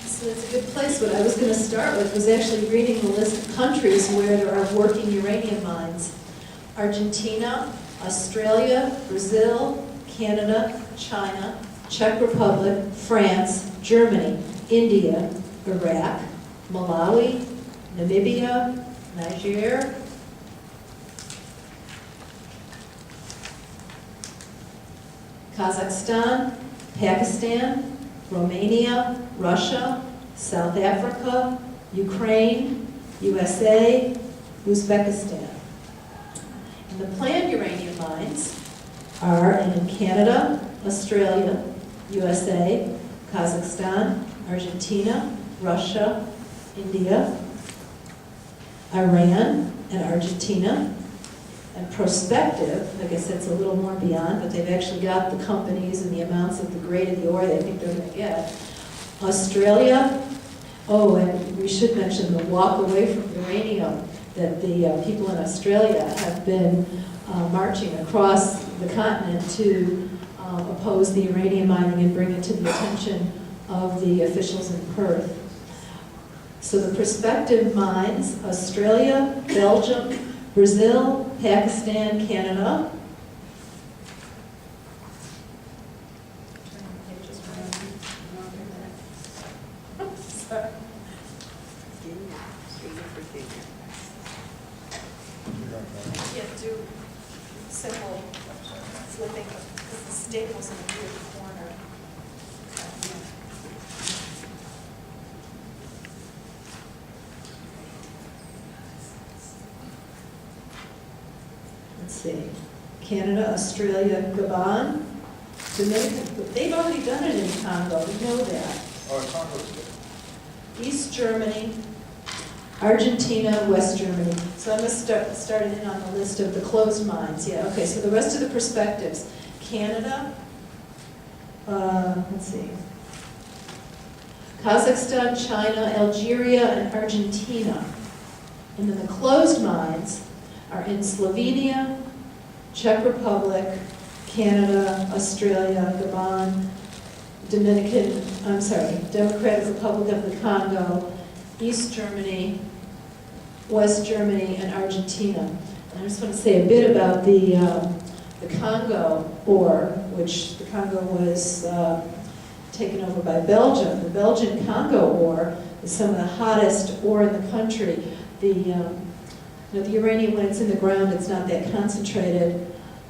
So it's a good place. What I was going to start with was actually reading the list of countries where there are working uranium mines. Argentina, Australia, Brazil, Canada, China, Czech Republic, France, Germany, India, Iraq, Malawi, Namibia, Niger, Kazakhstan, Pakistan, Romania, Russia, South Africa, Ukraine, USA, Uzbekistan. And the planned uranium mines are in Canada, Australia, USA, Kazakhstan, Argentina, Russia, India, Iran, and Argentina. And prospective, I guess that's a little more beyond, but they've actually got the companies and the amounts of the grade of the ore they think they're going to get. Australia, oh, and we should mention the walk away from uranium, that the people in Australia have been marching across the continent to oppose the uranium mining and bring it to the attention of the officials in Perth. So the prospective mines, Australia, Belgium, Brazil, Pakistan, Canada. Can't do simple flipping the staples in the weird corner. Let's see, Canada, Australia, Gabon, Dominican, but they've already done it in Congo, we know that. Oh, Congo's good. East Germany, Argentina, West Germany. So I'm going to start in on the list of the closed mines. Yeah, okay, so the rest of the perspectives. Canada, let's see, Kazakhstan, China, Algeria, and Argentina. And then the closed mines are in Slovenia, Czech Republic, Canada, Australia, Gabon, Democratic Republic of the Congo, East Germany, West Germany, and Argentina. And I just want to say a bit about the Congo ore, which the Congo was taken over by Belgium. The Belgian Congo ore is some of the hottest ore in the country. The uranium, when it's in the ground, it's not that concentrated.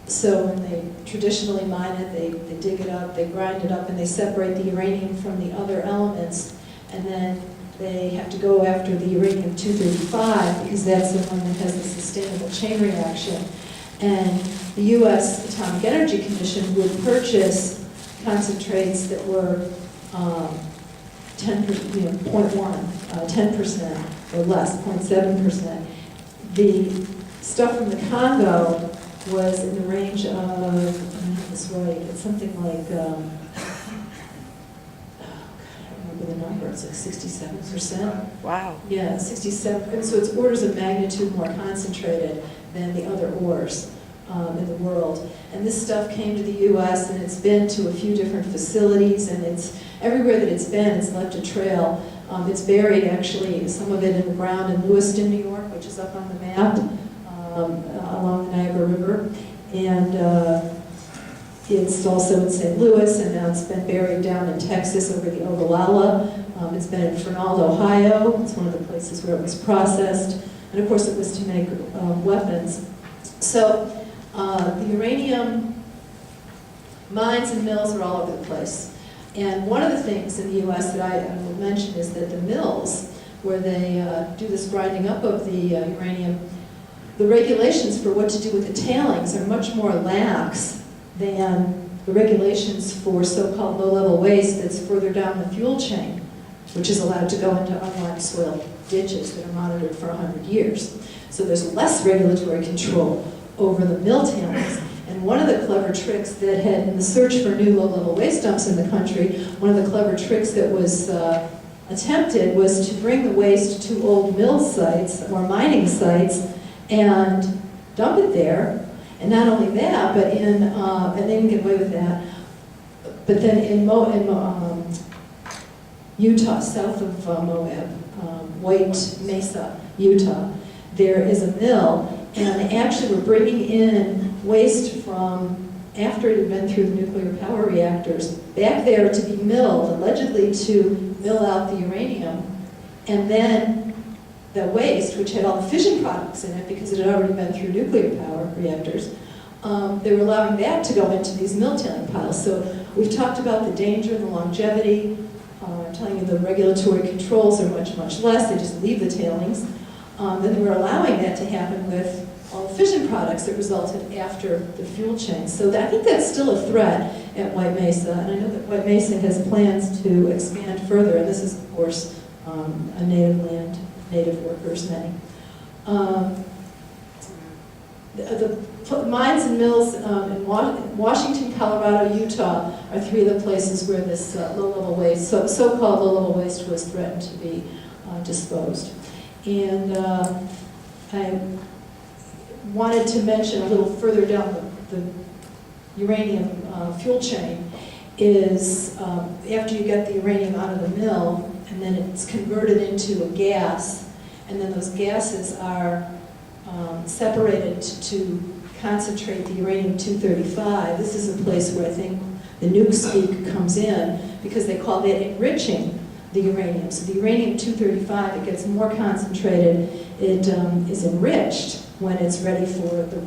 So when they traditionally mine it, they dig it up, they grind it up, and they separate the uranium from the other elements. And then they have to go after the uranium-235 because that's the one that has the sustainable chain reaction. And the U.S. Atomic Energy Commission would purchase concentrates that were 0.1, 10% or less, 0.7%. The stuff from the Congo was in the range of, I'm going to have this right, it's something like, I don't remember the number, it's like 67%. Wow. Yeah, 67, and so it's orders of magnitude more concentrated than the other ores in the world. And this stuff came to the US and it's been to a few different facilities, and it's everywhere that it's been, it's left a trail. It's buried, actually, some of it in the ground in Lewiston, New York, which is up on the map, along the Niagara River. And it's also in St. Louis, and now it's been buried down in Texas over the Ogallala. It's been in Fernald, Ohio. It's one of the places where it was processed. And of course, it was to make weapons. So the uranium mines and mills are all over the place. And one of the things in the US that I will mention is that the mills, where they do this grinding up of the uranium, the regulations for what to do with the tailings are much more lax than the regulations for so-called low-level waste that's further down the fuel chain, which is allowed to go into unlined soil ditches that are monitored for 100 years. So there's less regulatory control over the mill tailings. And one of the clever tricks that had, in the search for new low-level waste dumps in the country, one of the clever tricks that was attempted was to bring the waste to old mill sites or mining sites and dump it there. And not only that, but and they didn't get away with that, but then in Utah, south of Moab, White Mesa, Utah, there is a mill, and actually we're bringing in waste from after it had been through the nuclear power reactors back there to be milled, allegedly to mill out the uranium, and then the waste, which had all the fission products in it because it had already been through nuclear power reactors, they were allowing that to go into these mill tailing piles. So we've talked about the danger and the longevity. I'm telling you the regulatory controls are much, much less. They just leave the tailings. Then they were allowing that to happen with all the fission products that resulted after the fuel chain. So I think that's still a threat at White Mesa, and I know that White Mesa has plans to expand further, and this is, of course, a native land, native workers, many. The mines and mills in Washington, Colorado, Utah are three of the places where this low-level waste, so-called low-level waste, was threatened to be disposed. And I wanted to mention a little further down the uranium fuel chain is after you get the uranium out of the mill and then it's converted into a gas, and then those gases are separated to concentrate the uranium-235. This is a place where I think the nuke speak comes in because they call that enriching the uranium. So the uranium-235, it gets more concentrated. It is enriched when it's ready for the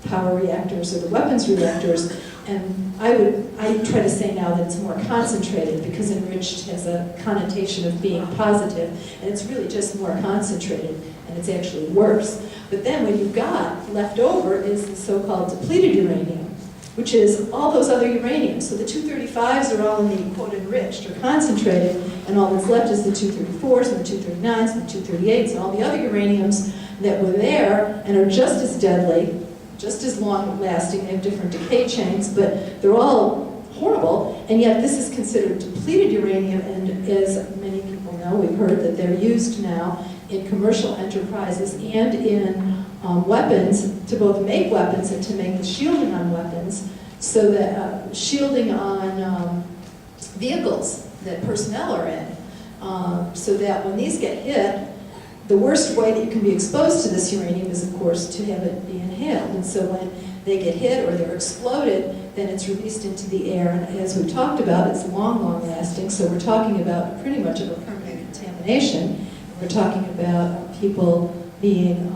power reactors or the weapons reactors. And I try to say now that it's more concentrated because enriched has a connotation of being positive, and it's really just more concentrated, and it's actually worse. But then what you've got left over is the so-called depleted uranium, which is all those other uraniums. So the 235s are all in the quote enriched or concentrated, and all that's left is the 234s and the 239s and the 238s and all the other uraniums that were there and are just as deadly, just as long lasting. They have different decay chains, but they're all horrible, and yet this is considered depleted uranium, and as many people know, we've heard that they're used now in commercial enterprises and in weapons, to both make weapons and to make the shielding on weapons, so that shielding on vehicles that personnel are in, so that when these get hit, the worst way that you can be exposed to this uranium is, of course, to have it be inhaled. And so when they get hit or they're exploded, then it's released into the air. And as we talked about, it's long, long lasting. So we're talking about pretty much of a permanent contamination. We're talking about people being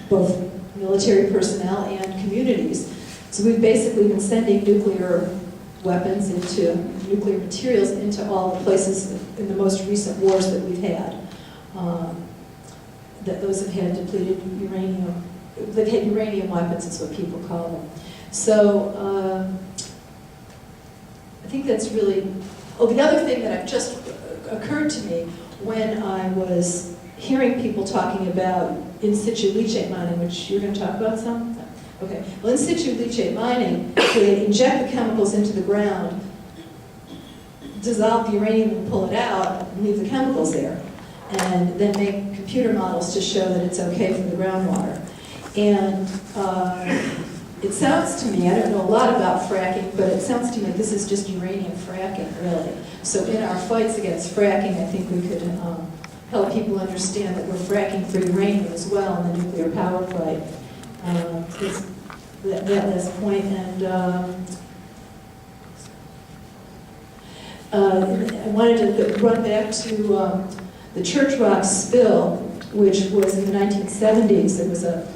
both military personnel and communities. So we've basically been sending nuclear weapons into nuclear materials into all the places in the most recent wars that we've had. That those have had depleted uranium, they've had uranium weapons is what people call them. So I think that's really, the other thing that I've just occurred to me when I was hearing people talking about in situ leachate mining, which you're going to talk about some? Okay, well in situ leachate mining, they inject the chemicals into the ground. dissolve the uranium and pull it out and leave the chemicals there, and then make computer models to show that it's okay for the groundwater. And it sounds to me, I don't know a lot about fracking, but it sounds to me like this is just uranium fracking, really. So in our fights against fracking, I think we could help people understand that we're fracking for uranium as well in the nuclear power fight. That last point, and I wanted to run back to the Church Rock spill, which was in the 1970s. There was a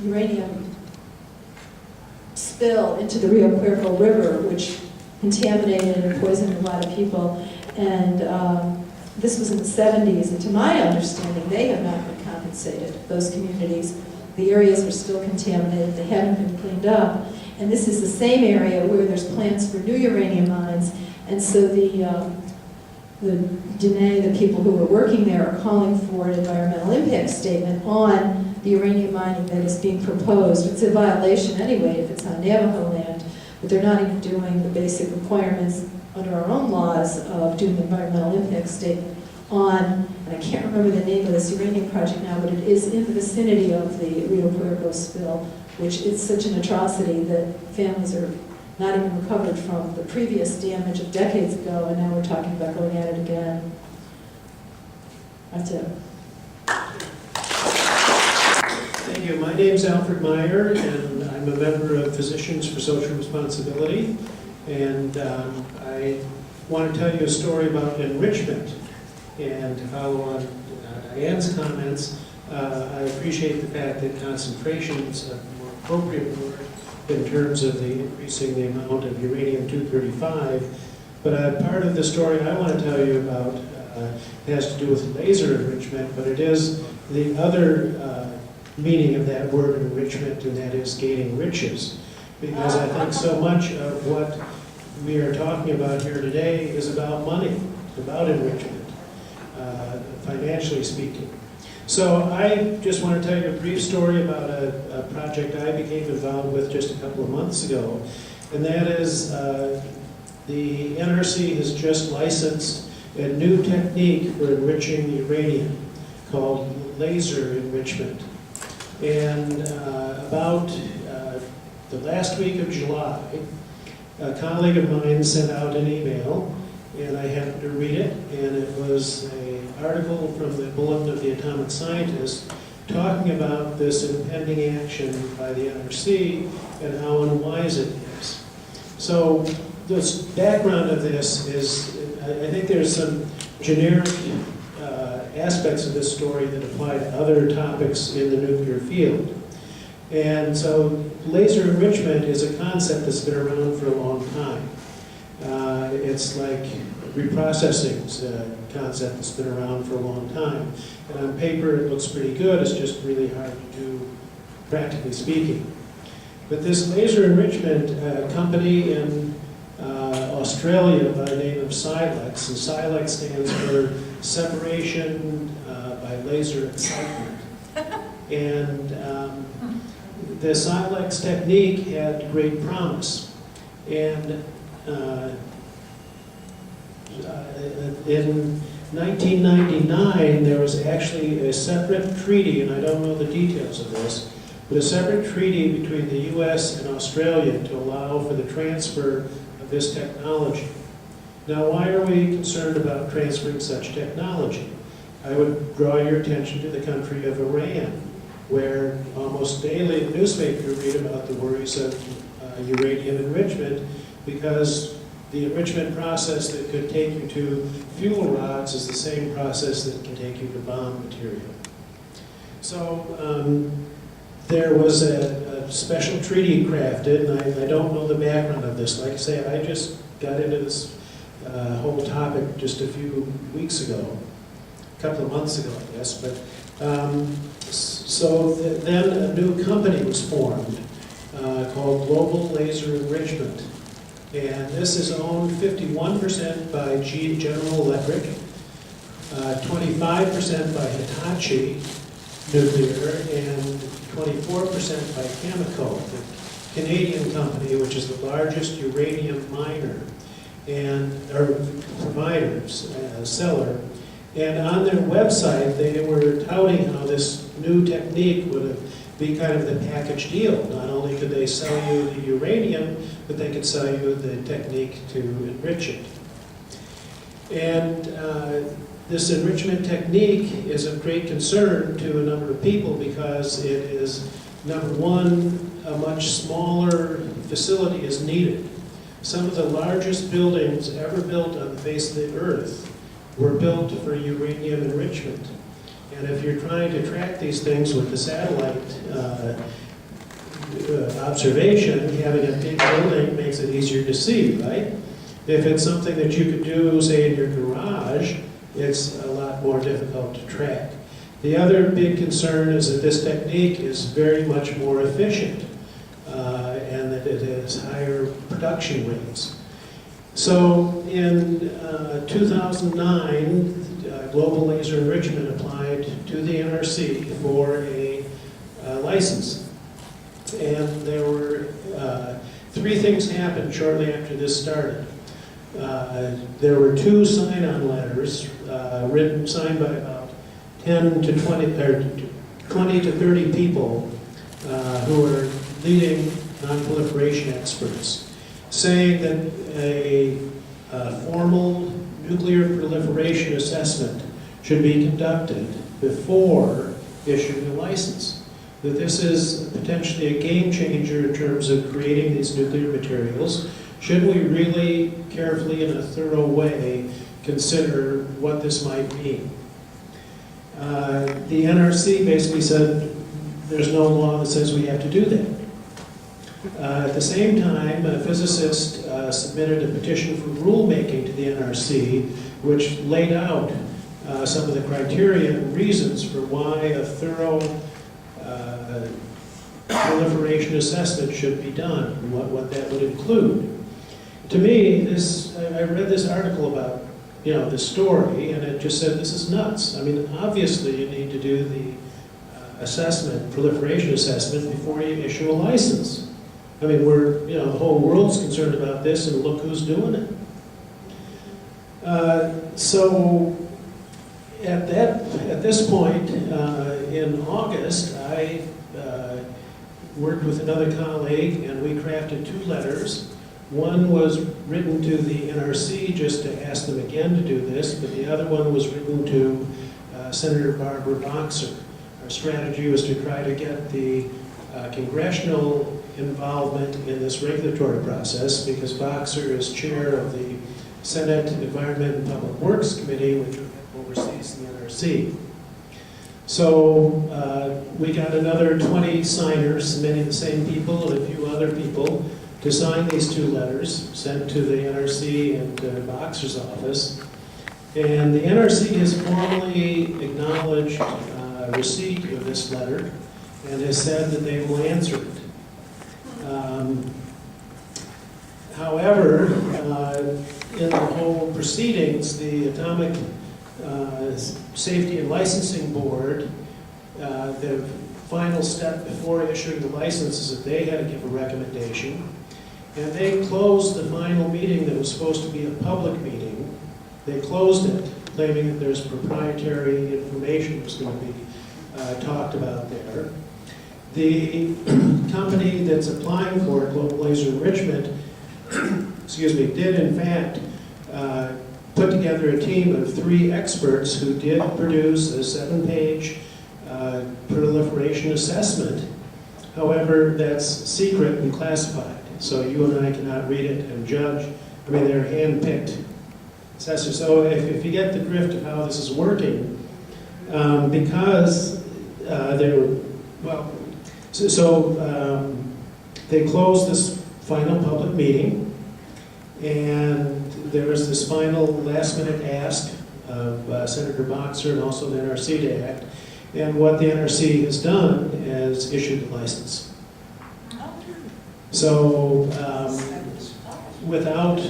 uranium spill into the Rio Cuervo River, which contaminated and poisoned a lot of people. And this was in the 70s, and to my understanding, they have not been compensated, those communities. The areas are still contaminated, they haven't been cleaned up. And this is the same area where there's plans for new uranium mines, and so the Dene, the people who are working there, are calling for an environmental impact statement on the uranium mining that is being proposed. It's a violation anyway if it's on Navajo land, but they're not even doing the basic requirements under our own laws of doing the environmental impact statement on, and I can't remember the name of this uranium project now, but it is in the vicinity of the Rio Cuervo spill, which is such an atrocity that families are not even recovered from the previous damage of decades ago, and now we're talking about going at it again. That's it. Thank you. My name's Alfred Meyer, and I'm a member of Physicians for Social Responsibility. And I want to tell you a story about enrichment. And to follow on Diane's comments, I appreciate the fact that concentration is a more appropriate word in terms of the increasing the amount of uranium-235. But part of the story I want to tell you about has to do with laser enrichment, but it is the other meaning of that word enrichment, and that is gaining riches. Because I think so much of what we are talking about here today is about money, about enrichment, financially speaking. So I just want to tell you a brief story about a project I became involved with just a couple of months ago, and that is the NRC has just licensed a new technique for enriching uranium called laser enrichment. And about the last week of July, a colleague of mine sent out an email, and I happened to read it, and it was an article from the Bulletin of the Atomic Scientist talking about this impending action by the NRC and how unwise it is. So the background of this is, I think there's some generic aspects of this story that apply to other topics in the nuclear field. And so laser enrichment is a concept that's been around for a long time. It's like reprocessing's a concept that's been around for a long time. And on paper it looks pretty good, it's just really hard to do, practically speaking. But this laser enrichment company in Australia by the name of Silex, and Silex stands for Separation by Laser Excitement. And the Silex technique had great promise. And in 1999, there was actually a separate treaty, and I don't know the details of this, but a separate treaty between the US and Australia to allow for the transfer of this technology. Now, why are we concerned about transferring such technology? I would draw your attention to the country of Iran, where almost daily in the newspaper you read about the worries of uranium enrichment, because the enrichment process that could take you to fuel rods is the same process that can take you to bomb material. So there was a special treaty crafted, and I don't know the background of this. Like I say, I just got into this whole topic just a few weeks ago, a couple of months ago, I guess. But then a new company was formed called Global Laser Enrichment. And this is owned 51% by General Electric, 25% by Hitachi Nuclear, and 24% by Cameco, the Canadian company, which is the largest uranium miner. or providers, seller. And on their website, they were touting how this new technique would be kind of the package deal. Not only could they sell you the uranium, but they could sell you the technique to enrich it. And this enrichment technique is of great concern to a number of people because it is, number one, a much smaller facility is needed. Some of the largest buildings ever built on the face of the earth were built for uranium enrichment. And if you're trying to track these things with the satellite observation, having a big building makes it easier to see, right? If it's something that you could do, say, in your garage, it's a lot more difficult to track. The other big concern is that this technique is very much more efficient and that it has higher production rates. So in 2009, Global Laser Enrichment applied to the NRC for a license. And there were three things happened shortly after this started. There were two sign-on letters signed by about 10 to 20, or 20 to 30 people who are leading non-proliferation experts, saying that a formal nuclear proliferation assessment should be conducted before issuing a license. That this is potentially a game changer in terms of creating these nuclear materials. Should we really carefully, in a thorough way, consider what this might mean? The NRC basically said there's no law that says we have to do that. At the same time, a physicist submitted a petition for rulemaking to the NRC, which laid out some of the criteria and reasons for why a thorough proliferation assessment should be done, and what that would include. To me, I read this article about, this story, and it just said, this is nuts. I mean, obviously you need to do the proliferation assessment before you issue a license. I mean, the whole world's concerned about this, and look who's doing it. So at this point, in August, I worked with another colleague, and we crafted two letters. One was written to the NRC just to ask them again to do this, but the other one was written to Senator Barbara Boxer. Our strategy was to try to get the congressional involvement in this regulatory process, because Boxer is chair of the Senate Environment and Public Works Committee, which oversees the NRC. So we got another 20 signers, many of the same people and a few other people, to sign these two letters sent to the NRC and Boxer's office. And the NRC has formally acknowledged receipt of this letter and has said that they will answer it. However, in the whole proceedings, the Atomic Safety and Licensing Board, the final step before issuing the license is that they had to give a recommendation. And they closed the final meeting that was supposed to be a public meeting. They closed it, claiming that there's proprietary information that was going to be talked about there. The company that's applying for it, Global Laser Enrichment, did in fact put together a team of 3 experts who did produce a 7-page proliferation assessment. However, that's secret and classified, so you and I cannot read it and judge. I mean, they're hand-picked assessors. So if you get the drift of how this is working, because they were, well, they closed this final public meeting, and there was this final last-minute ask of Senator Boxer and also the NRC to act. And what the NRC has done is issued the license. So without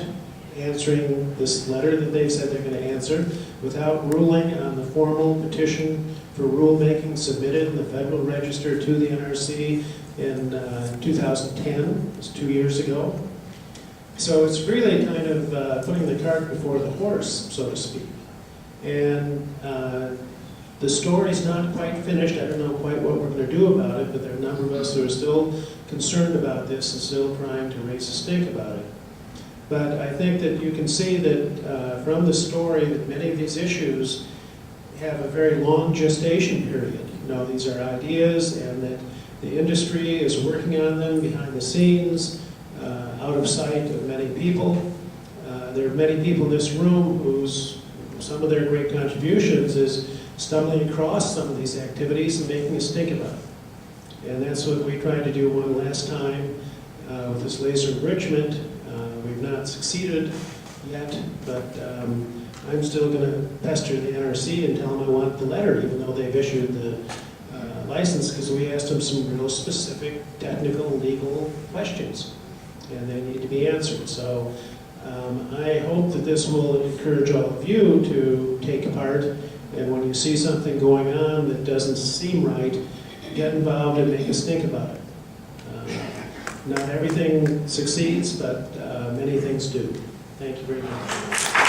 answering this letter that they said they're going to answer, without ruling on the formal petition for rulemaking submitted in the Federal Register to the NRC in 2010, it was 2 years ago, So it's really kind of putting the cart before the horse, so to speak. And the story's not quite finished. I don't know quite what we're going to do about it, but there are a number of us who are still concerned about this and still trying to raise a stink about it. But I think that you can see that from the story that many of these issues have a very long gestation period. You know, these are ideas, and that the industry is working on them behind the scenes, out of sight of many people. There are many people in this room whose some of their great contributions is stumbling across some of these activities and making a stink about it. And that's what we tried to do one last time with this laser enrichment. We've not succeeded yet, but I'm still going to pester the NRC and tell them I want the letter, even though they've issued the license, because we asked them some real specific technical, legal questions, and they need to be answered. So I hope that this will encourage all of you to take part, and when you see something going on that doesn't seem right, get involved and make us think about it. Not everything succeeds, but many things do. Thank you very much.